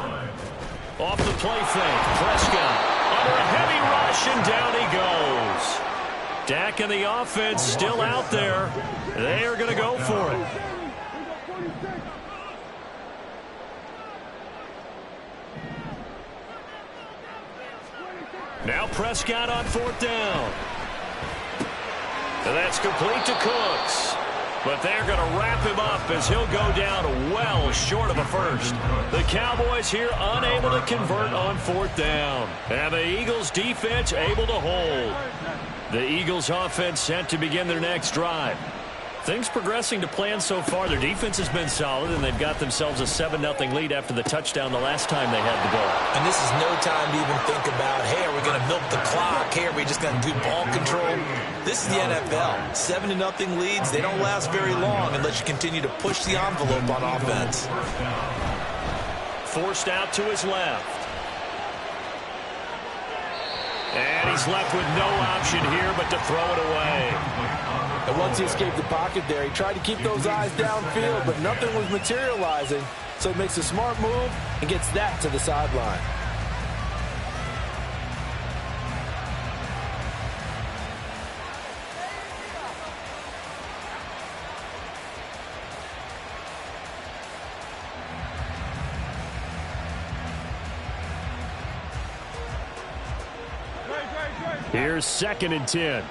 Off the play fake. Prescott under a heavy rush, and down he goes. Dak and the offense still out there. They are going to go for it. Now Prescott on 4th down. And that's complete to Cooks. But they're going to wrap him up as he'll go down well short of a first. The Cowboys here unable to convert on 4th down. And the Eagles defense able to hold. The Eagles offense set to begin their next drive. Things progressing to plan so far. Their defense has been solid, and they've got themselves a 7-0 lead after the touchdown the last time they had the ball. And this is no time to even think about, hey, are we going to milk the clock? Hey, are we just going to do ball control? This is the NFL. 7-0 leads, they don't last very long unless you continue to push the envelope on offense. Forced out to his left. And he's left with no option here but to throw it away. And once he escaped the pocket there, he tried to keep those eyes downfield, but nothing was materializing. So he makes a smart move and gets that to the sideline. Here's 2nd and 10.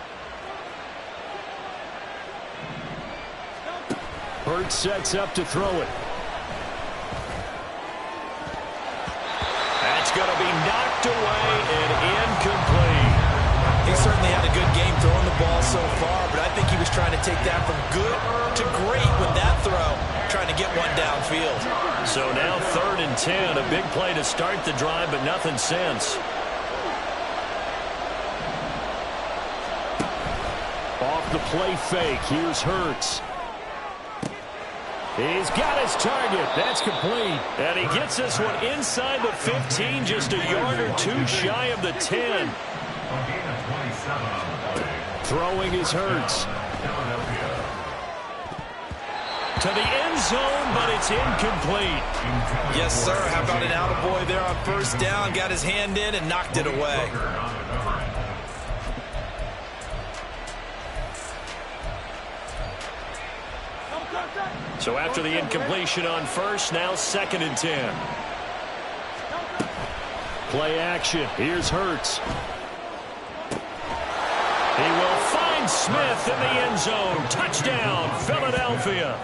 Hurts sets up to throw it. That's going to be knocked away and incomplete. He certainly had a good game throwing the ball so far, but I think he was trying to take that from good to great with that throw, trying to get one downfield. So now 3rd and 10, a big play to start the drive, but nothing since. Off the play fake, here's Hurts. He's got his target. That's complete. And he gets this one inside the 15, just a yard or two shy of the 10. Throwing is Hurts. To the end zone, but it's incomplete. Yes, sir. How about an attaboy there on 1st down? Got his hand in and knocked it away. So after the incompletion on 1st, now 2nd and 10. Play action. Here's Hurts. He will find Smith in the end zone. Touchdown, Philadelphia.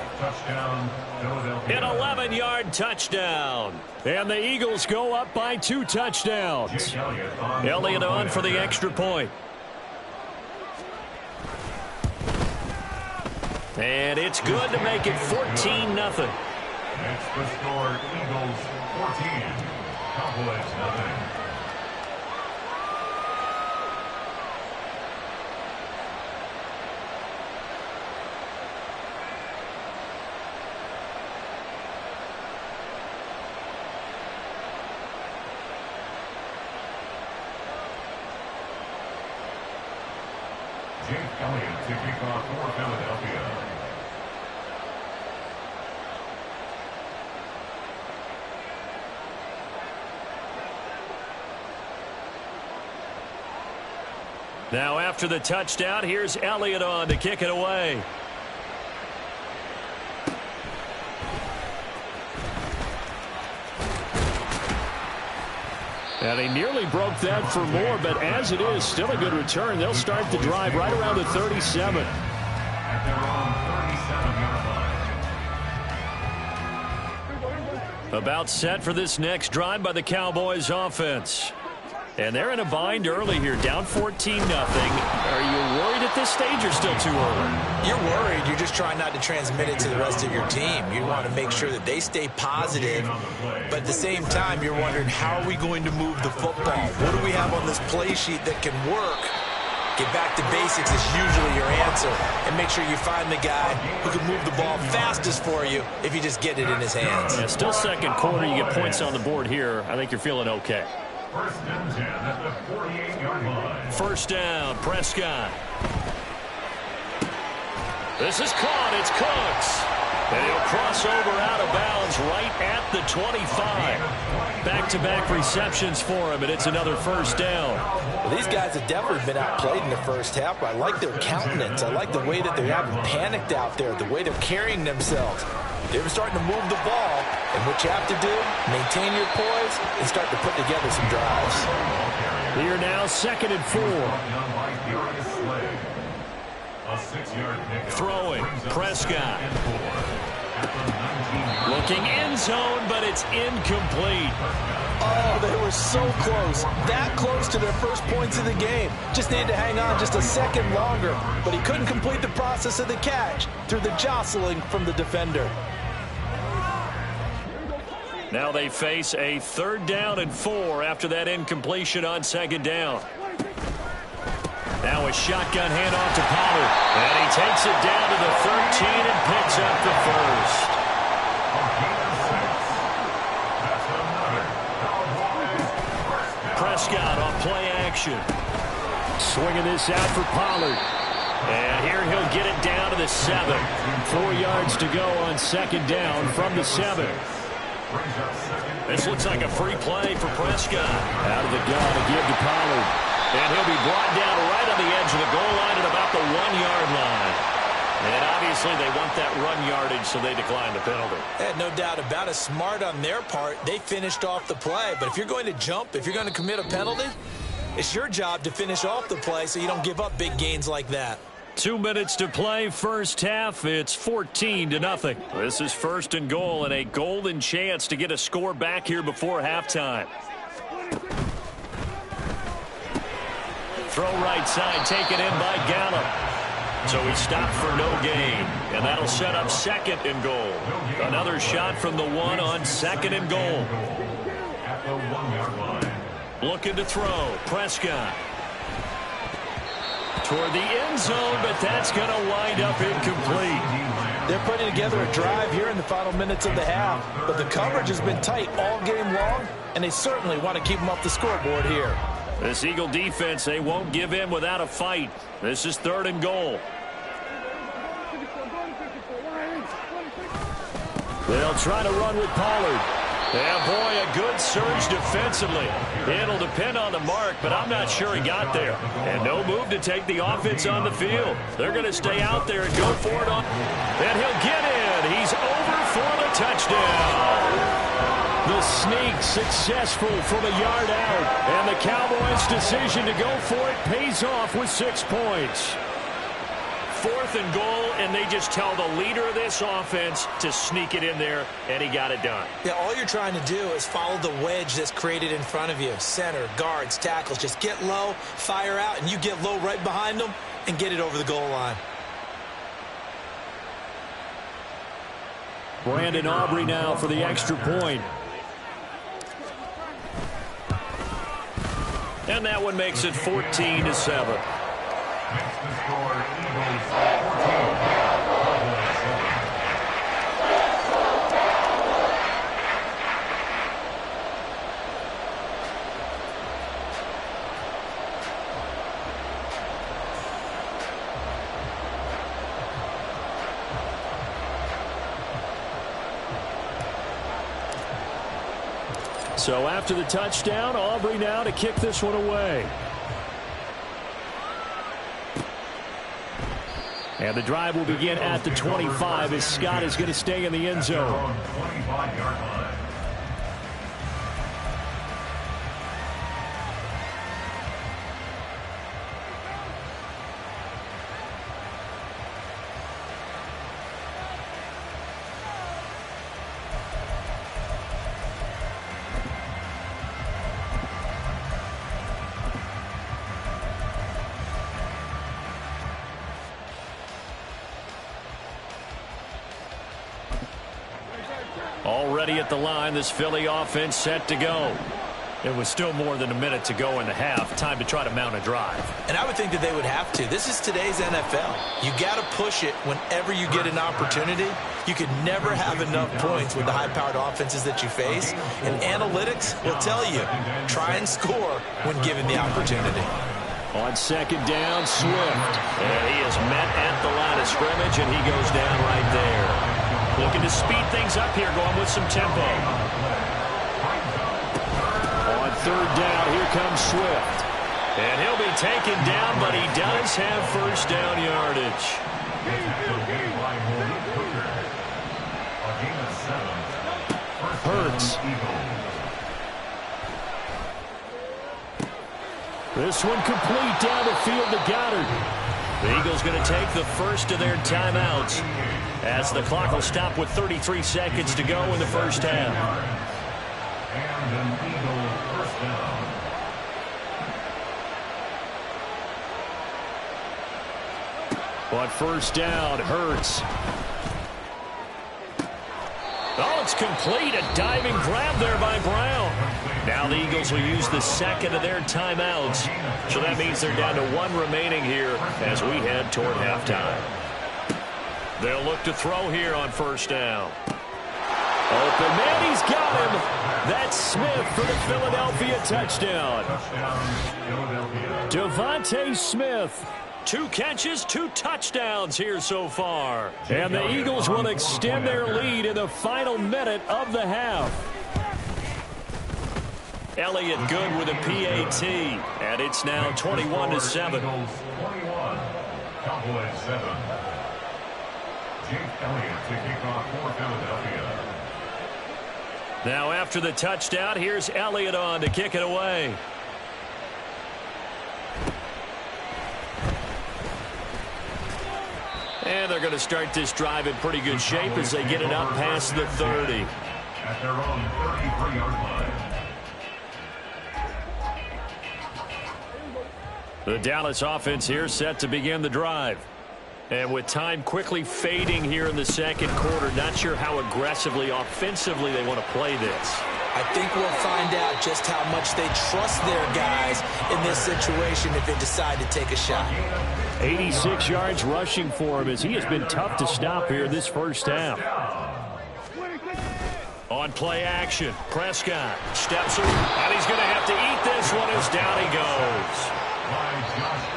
An 11-yard touchdown. And the Eagles go up by 2 touchdowns. Elliott on for the extra point. And it's good to make it 14-0. Next the score, Eagles 14, Cowboys 0. Jake Elliott to kick off for Philadelphia. Now after the touchdown, here's Elliott on to kick it away. And he nearly broke that for more, but as it is, still a good return. They'll start the drive right around the 37. At their own 37-yard line. About set for this next drive by the Cowboys offense. And they're in a bind early here, down 14-0. Are you worried at this stage or still too early? You're worried. You're just trying not to transmit it to the rest of your team. You want to make sure that they stay positive, but at the same time, you're wondering, how are we going to move the football? What do we have on this play sheet that can work? Get back to basics is usually your answer, and make sure you find the guy who can move the ball fastest for you if you just get it in his hands. Yeah, still 2nd quarter. You get points on the board here. I think you're feeling okay. 1st and 10 at the 48-yard line. 1st down, Prescott. This is caught. It's Cooks. And he'll cross over out of bounds right at the 25. Back-to-back receptions for him, and it's another 1st down. Well, these guys have definitely been outplayed in the 1st half, but I like their countenance. I like the way that they're having panicked out there, the way they're carrying themselves. They're starting to move the ball, and what you have to do, maintain your poise and start to put together some drives. Here now, 2nd and 4. A 6-yard pickup. Throwing, Prescott. Looking end zone, but it's incomplete. Oh, they were so close. That close to their first points of the game. Just needed to hang on just a second longer. But he couldn't complete the process of the catch through the jostling from the defender. Now they face a 3rd down and 4 after that incompletion on 2nd down. Now a shotgun handoff to Pollard. And he takes it down to the 13 and picks up the first. Prescott on play action. Swinging this out for Pollard. And here he'll get it down to the 7. 4 yards to go on 2nd down from the 7. This looks like a free play for Prescott. Out of the gun to give to Pollard. And he'll be brought down right on the edge of the goal line at about the 1-yard line. And obviously they want that run yardage, so they decline the penalty. No doubt about it. Smart on their part. They finished off the play. But if you're going to jump, if you're going to commit a penalty, it's your job to finish off the play so you don't give up big gains like that. 2 minutes to play, first half. It's 14-0. This is 1st and goal and a golden chance to get a score back here before halftime. Throw right side, taken in by Gallup. So he stopped for no gain, and that'll set up 2nd and goal. Another shot from the 1 on 2nd and goal. At the 1-yard line. Looking to throw, Prescott. Toward the end zone, but that's going to wind up incomplete. They're putting together a drive here in the final minutes of the half, but the coverage has been tight all game long, and they certainly want to keep them off the scoreboard here. This Eagle defense, they won't give in without a fight. This is 3rd and goal. They'll try to run with Pollard. Yeah, boy, a good surge defensively. It'll depend on the mark, but I'm not sure he got there. And no move to take the offense on the field. They're going to stay out there and go for it on. And he'll get in. He's over for the touchdown. The sneak successful from a yard out. And the Cowboys' decision to go for it pays off with 6 points. 4th and goal, and they just tell the leader of this offense to sneak it in there, and he got it done. Yeah, all you're trying to do is follow the wedge that's created in front of you. Center, guards, tackles. Just get low, fire out, and you get low right behind them and get it over the goal line. Brandon Aubrey now for the extra point. And that one makes it 14-7. Makes the score Eagles 14. So after the touchdown, Aubrey now to kick this one away. And the drive will begin at the 25 as Scott is going to stay in the end zone. 25-yard line. Already at the line, this Philly offense set to go. It was still more than a minute to go in the half. Time to try to mount a drive. And I would think that they would have to. This is today's NFL. You got to push it whenever you get an opportunity. You could never have enough points with the high-powered offenses that you face. And analytics will tell you, try and score when given the opportunity. On second down, Swift. And he is met at the line of scrimmage, and he goes down right there. Looking to speed things up here, going with some tempo. On third down, here comes Swift. And he'll be taken down, but he does have first down yardage. Hurts. This one complete down the field to Goddard. The Eagles going to take the first of their timeouts as the clock will stop with 33 seconds to go in the first half. And an Eagle first down. But first down, Hurts. Oh, it's complete. A diving grab there by Brown. Now the Eagles will use the second of their timeouts. So that means they're down to one remaining here as we head toward halftime. They'll look to throw here on first down. Open man, he's got him. That's Smith for the Philadelphia touchdown. Devontae Smith. 2 catches, 2 touchdowns here so far. And the Eagles will extend their lead in the final minute of the half. Elliott good with a PAT, and it's now 21-7. Eagles 21, Cowboys 7. Jake Elliott to kick off for Philadelphia. Now after the touchdown, here's Elliott on to kick it away. And they're going to start this drive in pretty good shape as they get it up past the 30. At their own 33-yard line. The Dallas offense here set to begin the drive. And with time quickly fading here in the second quarter, not sure how aggressively, offensively they want to play this. I think we'll find out just how much they trust their guys in this situation if they decide to take a shot. 86 yards rushing for him as he has been tough to stop here this first half. On play action, Prescott steps in, and he's going to have to eat this one as down he goes.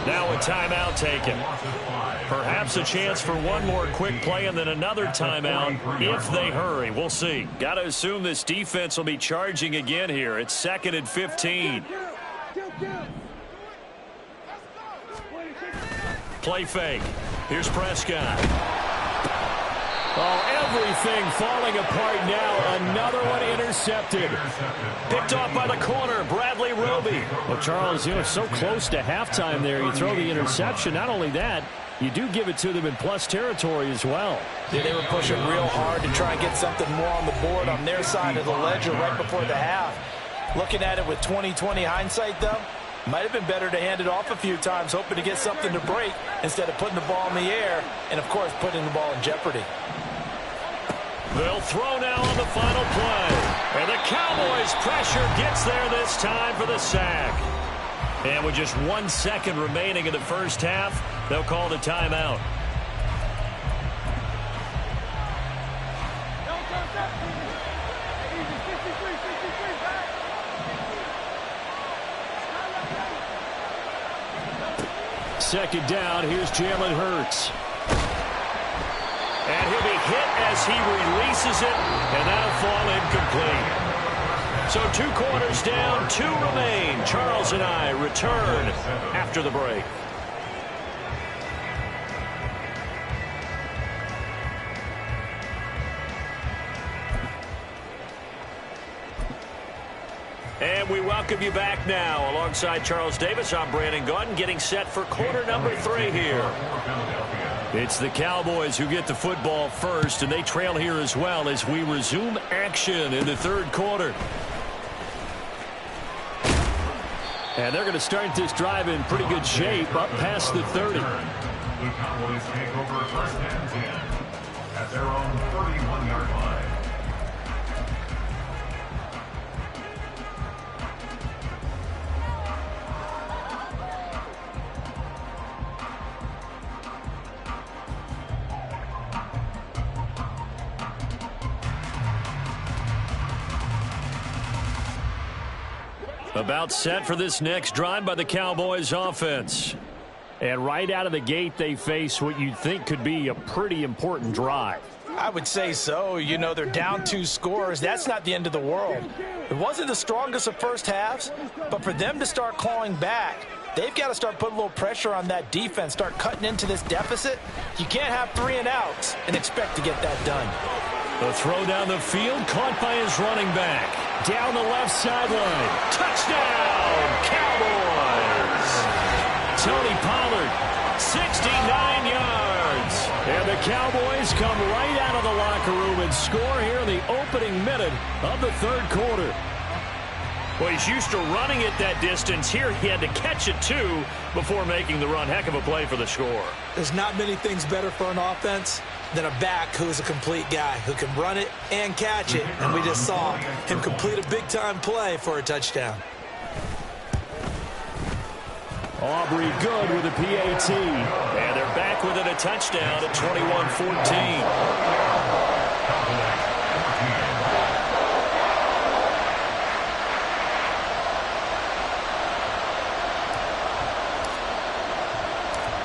Now a timeout taken. Perhaps a chance for one more quick play and then another timeout if they hurry. We'll see. Got to assume this defense will be charging again here. It's 2nd and 15. Play fake. Here's Prescott. Oh, everything falling apart now. Another one intercepted. Picked off by the corner, Bradley Roby. Well, Charles, you know, so close to halftime there. You throw the interception. Not only that, you do give it to them in plus territory as well. Yeah, they were pushing real hard to try and get something more on the board on their side of the ledger right before the half. Looking at it with 20/20 hindsight, though, might have been better to hand it off a few times, hoping to get something to break instead of putting the ball in the air and, of course, putting the ball in jeopardy. They'll throw now on the final play. And the Cowboys' pressure gets there this time for the sack. And with just 1 second remaining in the first half, they'll call the timeout. Second down, here's Jalen Hurts. And he'll be hit as he releases it, and that'll fall incomplete. So 2 quarters down, 2 remain. Charles and I return after the break. And we welcome you back now. Alongside Charles Davis, I'm Brandon Gaudin, getting set for quarter number 3 here. It's the Cowboys who get the football first, and they trail here as well as we resume action in the third quarter. And they're going to start this drive in pretty good shape up past the 30. The Cowboys take over first and 10 at their own 31-yard line. About set for this next drive by the Cowboys offense. And right out of the gate, they face what you'd think could be a pretty important drive. I would say so. You know, they're down 2 scores. That's not the end of the world. It wasn't the strongest of first halves, but for them to start clawing back, they've got to start putting a little pressure on that defense, start cutting into this deficit. You can't have 3 and outs and expect to get that done. The throw down the field, caught by his running back. Down the left sideline. Touchdown, Cowboys! Tony Pollard 69 yards. And the Cowboys come right out of the locker room and score here in the opening minute of the third quarter. Well, he's used to running it that distance. Here he had to catch it, too, before making the run. Heck of a play for the score. There's not many things better for an offense than a back who's a complete guy who can run it and catch it. And we just saw him complete a big-time play for a touchdown. Aubrey good with a PAT. And they're back within a touchdown at 21-14.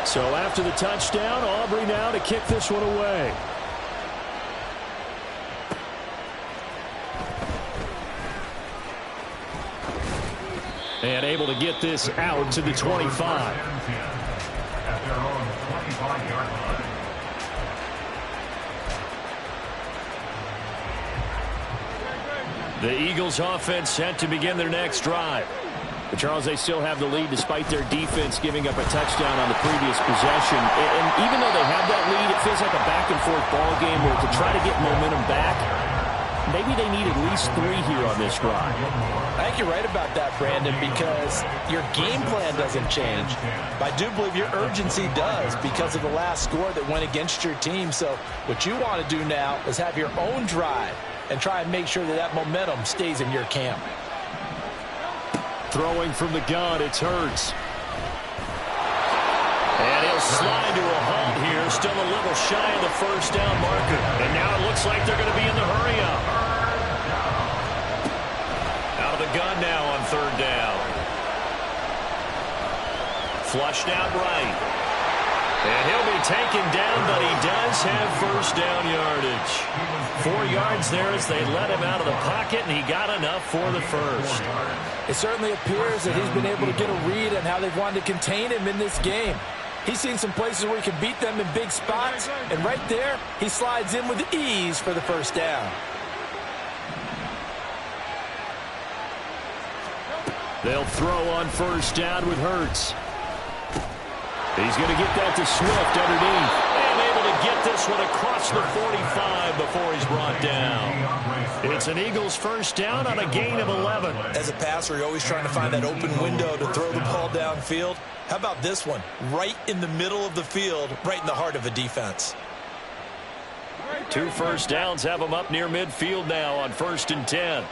So after the touchdown, Aubrey now to kick this one away. And able to get this out to the 25. At their own 25-yard line. The Eagles offense set to begin their next drive. But Charles, they still have the lead despite their defense giving up a touchdown on the previous possession. And even though they have that lead, it feels like a back-and-forth ball game where to try to get momentum back, maybe they need at least 3 here on this drive. I think you're right about that, Brandon, because your game plan doesn't change. But I do believe your urgency does because of the last score that went against your team. So what you want to do now is have your own drive and try and make sure that that momentum stays in your camp. Throwing from the gun, it's Hurts. And he'll slide to a halt here, still a little shy of the first down marker. And now it looks like they're going to be in the hurry-up. Out of the gun now on third down. Flushed out right. And he'll be taken down, but he does have first down yardage. 4 yards there as they let him out of the pocket, and he got enough for the first. It certainly appears that he's been able to get a read on how they've wanted to contain him in this game. He's seen some places where he can beat them in big spots, and right there, he slides in with ease for the first down. They'll throw on first down with Hurts. He's going to get that to Swift underneath. And able to get this one across the 45 before he's brought down. It's an Eagles first down on a gain of 11. As a passer, you're always trying to find that open window to throw the ball downfield. How about this one? Right in the middle of the field, right in the heart of a defense. 2 first downs have them up near midfield now on 1st and 10.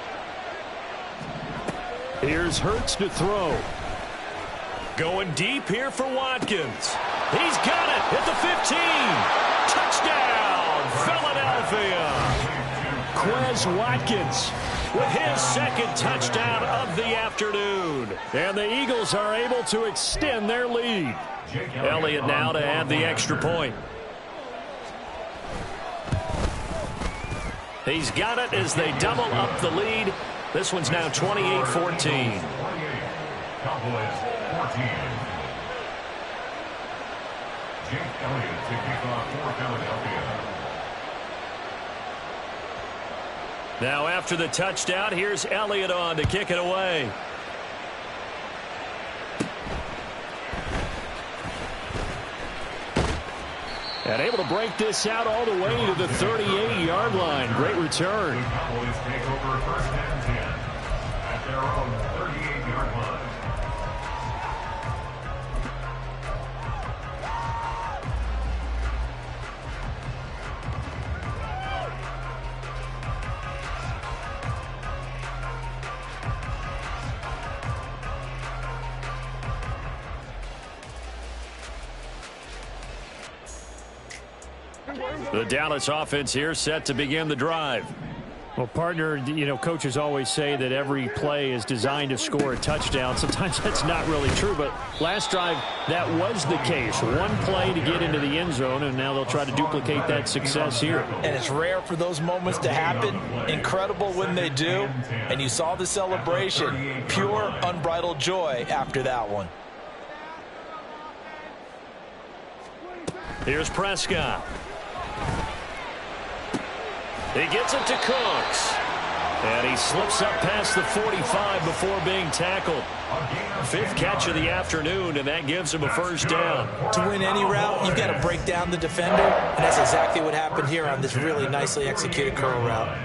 Here's Hurts to throw. Going deep here for Watkins. He's got it at the 15. Touchdown, Philadelphia. Quez Watkins with his second touchdown of the afternoon. And the Eagles are able to extend their lead. Elliott now to add the extra point. He's got it as they double up the lead. This one's now 28-14. Cowboys 14. Jake Elliott to kick off for Philadelphia. Now after the touchdown, here's Elliott on to kick it away. And able to break this out all the way to the 38-yard line. Great return. The Cowboys take over 1st and 10 at their own 38-yard line. The Dallas offense here set to begin the drive. Well, partner, you know, coaches always say that every play is designed to score a touchdown. Sometimes that's not really true, but last drive, that was the case. One play to get into the end zone, and now they'll try to duplicate that success here. And it's rare for those moments to happen. Incredible when they do. And you saw the celebration. Pure, unbridled joy after that one. Here's Prescott. He gets it to Cooks. And he slips up past the 45 before being tackled. 5th catch of the afternoon, and that gives him a first down. To win any route, you've got to break down the defender, and that's exactly what happened here on this really nicely executed curl route.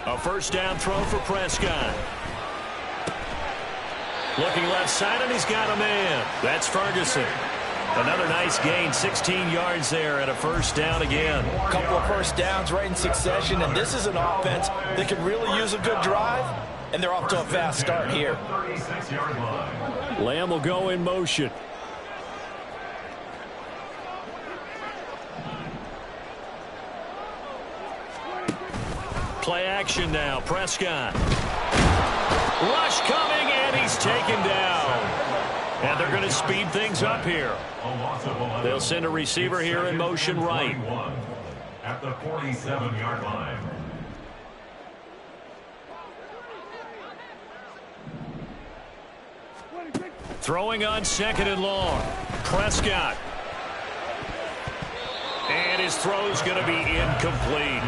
A first down throw for Prescott. Looking left side, and he's got a man. That's Ferguson. Another nice gain, 16 yards there, and a first down again. A couple of first downs right in succession, and this is an offense that could really use a good drive, and they're off to a fast start here. Lamb will go in motion. Play action now, Prescott. Rush coming, and he's taken down. And they're going to speed things up here. They'll send a receiver here in motion right. At the 47-yard line. Throwing on 2nd and long. Prescott. And his throw's going to be incomplete.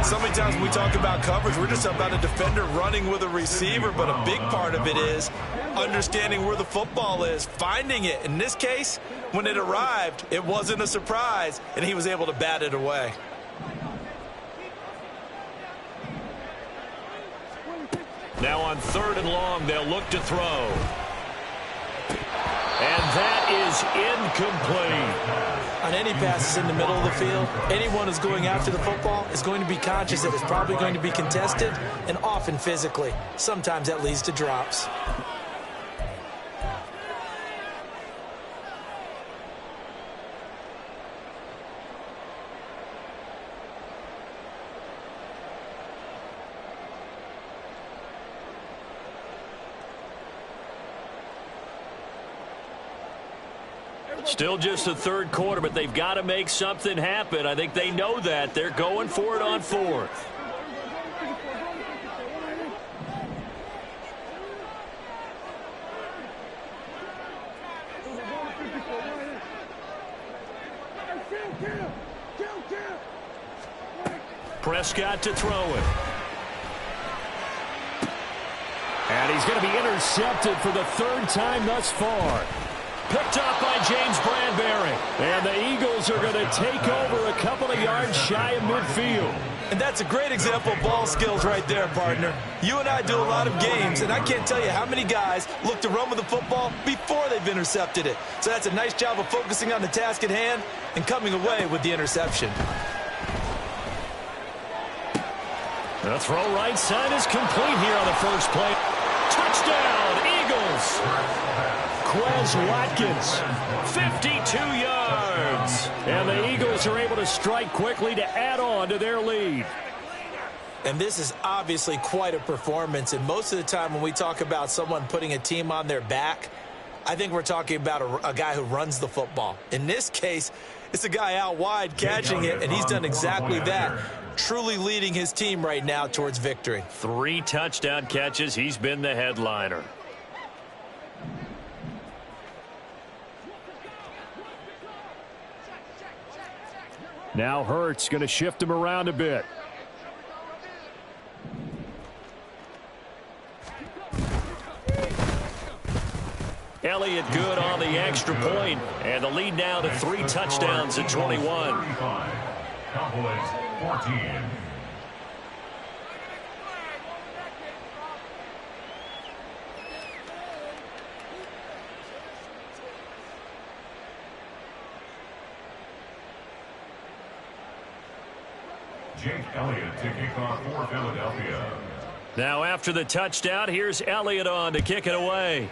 So many times when we talk about coverage, we're just about a defender running with a receiver, but a big part of it is understanding where the football is, finding it. In this case, when it arrived, it wasn't a surprise, and he was able to bat it away. Now on 3rd and long, they'll look to throw. And that is incomplete. On any passes in the middle of the field, anyone who's going after the football is going to be conscious that it's probably going to be contested and often physically. Sometimes that leads to drops. Still just the 3rd quarter, but they've got to make something happen. I think they know that. They're going for it on 4th. Prescott to throw it. And he's going to be intercepted for the 3rd time thus far. Picked up by James Bradbury. And the Eagles are going to take over a couple of yards shy of midfield. And that's a great example of ball skills right there, partner. You and I do a lot of games, and I can't tell you how many guys look to run with the football before they've intercepted it. So that's a nice job of focusing on the task at hand and coming away with the interception. The throw right side is complete here on the first play. Touchdown, Eagles! Quez Watkins, 52 yards. And the Eagles are able to strike quickly to add on to their lead. And this is obviously quite a performance. And most of the time when we talk about someone putting a team on their back, I think we're talking about a guy who runs the football. In this case, it's a guy out wide catching it, and he's done exactly that, truly leading his team right now towards victory. 3 touchdown catches. He's been the headliner. Now Hurts going to shift him around a bit. Elliott good on the extra point, and the lead now to 3 touchdowns at 21. Cowboys 14. Jake Elliott to kick off for Philadelphia. Now after the touchdown, here's Elliott on to kick it away.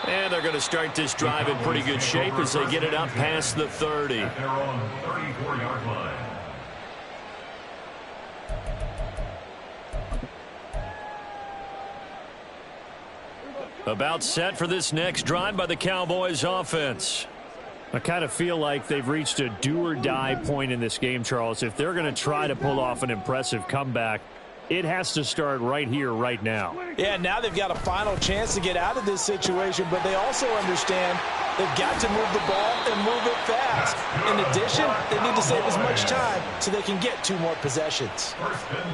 And they're going to start this drive in pretty good shape as they get it up past the 30. At their own 34-yard line. About set for this next drive by the Cowboys offense. I kind of feel like they've reached a do-or-die point in this game, Charles. If they're going to try to pull off an impressive comeback, it has to start right here, right now. Yeah, now they've got a final chance to get out of this situation, but they also understand they've got to move the ball and move it fast. In addition, they need to save as much time so they can get 2 more possessions.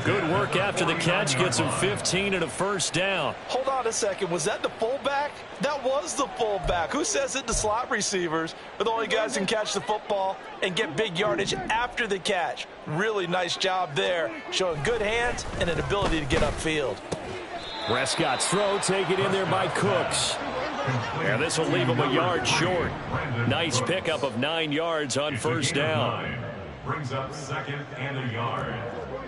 Good work after the catch. Gets him 15 and a first down. Hold on a second. Was that the fullback? That was the fullback. Who says it? The slot receivers are the only guys who can catch the football and get big yardage after the catch. Really nice job there, showing good hands and an ability to get upfield. Prescott's throw taken in there by Cooks. Yeah, this will leave him a yard short. Nice pickup of 9 yards on first down. Brings up 2nd and a yard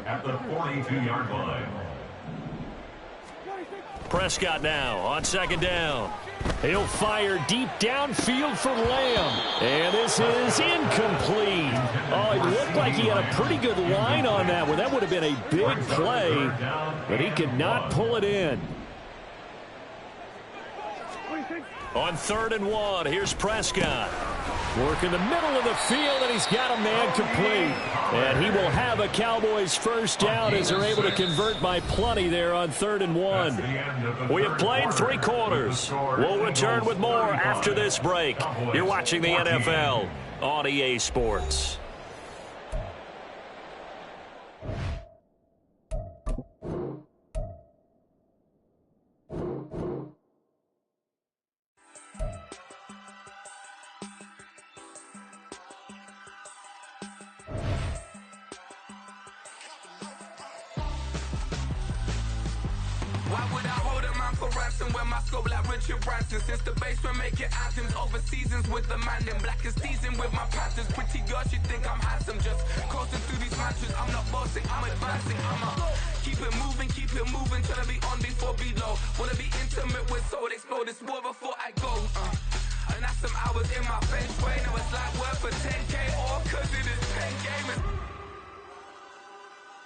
at the 42-yard line. Prescott now on 2nd down. He'll fire deep downfield for Lamb. And this is incomplete. Oh, it looked like he had a pretty good line on that one. That would have been a big play, but he could not pull it in. On 3rd and 1, here's Prescott. Work in the middle of the field, and he's got a man complete. And he will have a Cowboys first down as they're able to convert by plenty there on 3rd and 1. We have played 3 quarters. We'll return with more after this break. You're watching the NFL on EA Sports. When my scope like Richard Branson, since the basement making anthems over seasons with the man in black is teasing with my panthers. Pretty girl, she think I'm handsome, just coasting through these matches. I'm not bossing, I'm advancing. I'ma keep it moving, trying to be on before below. Wanna be intimate with soul, explore this war before I go. And that's some hours in my bench way. Now it's like work for 10K, all cause it is 10 gamers.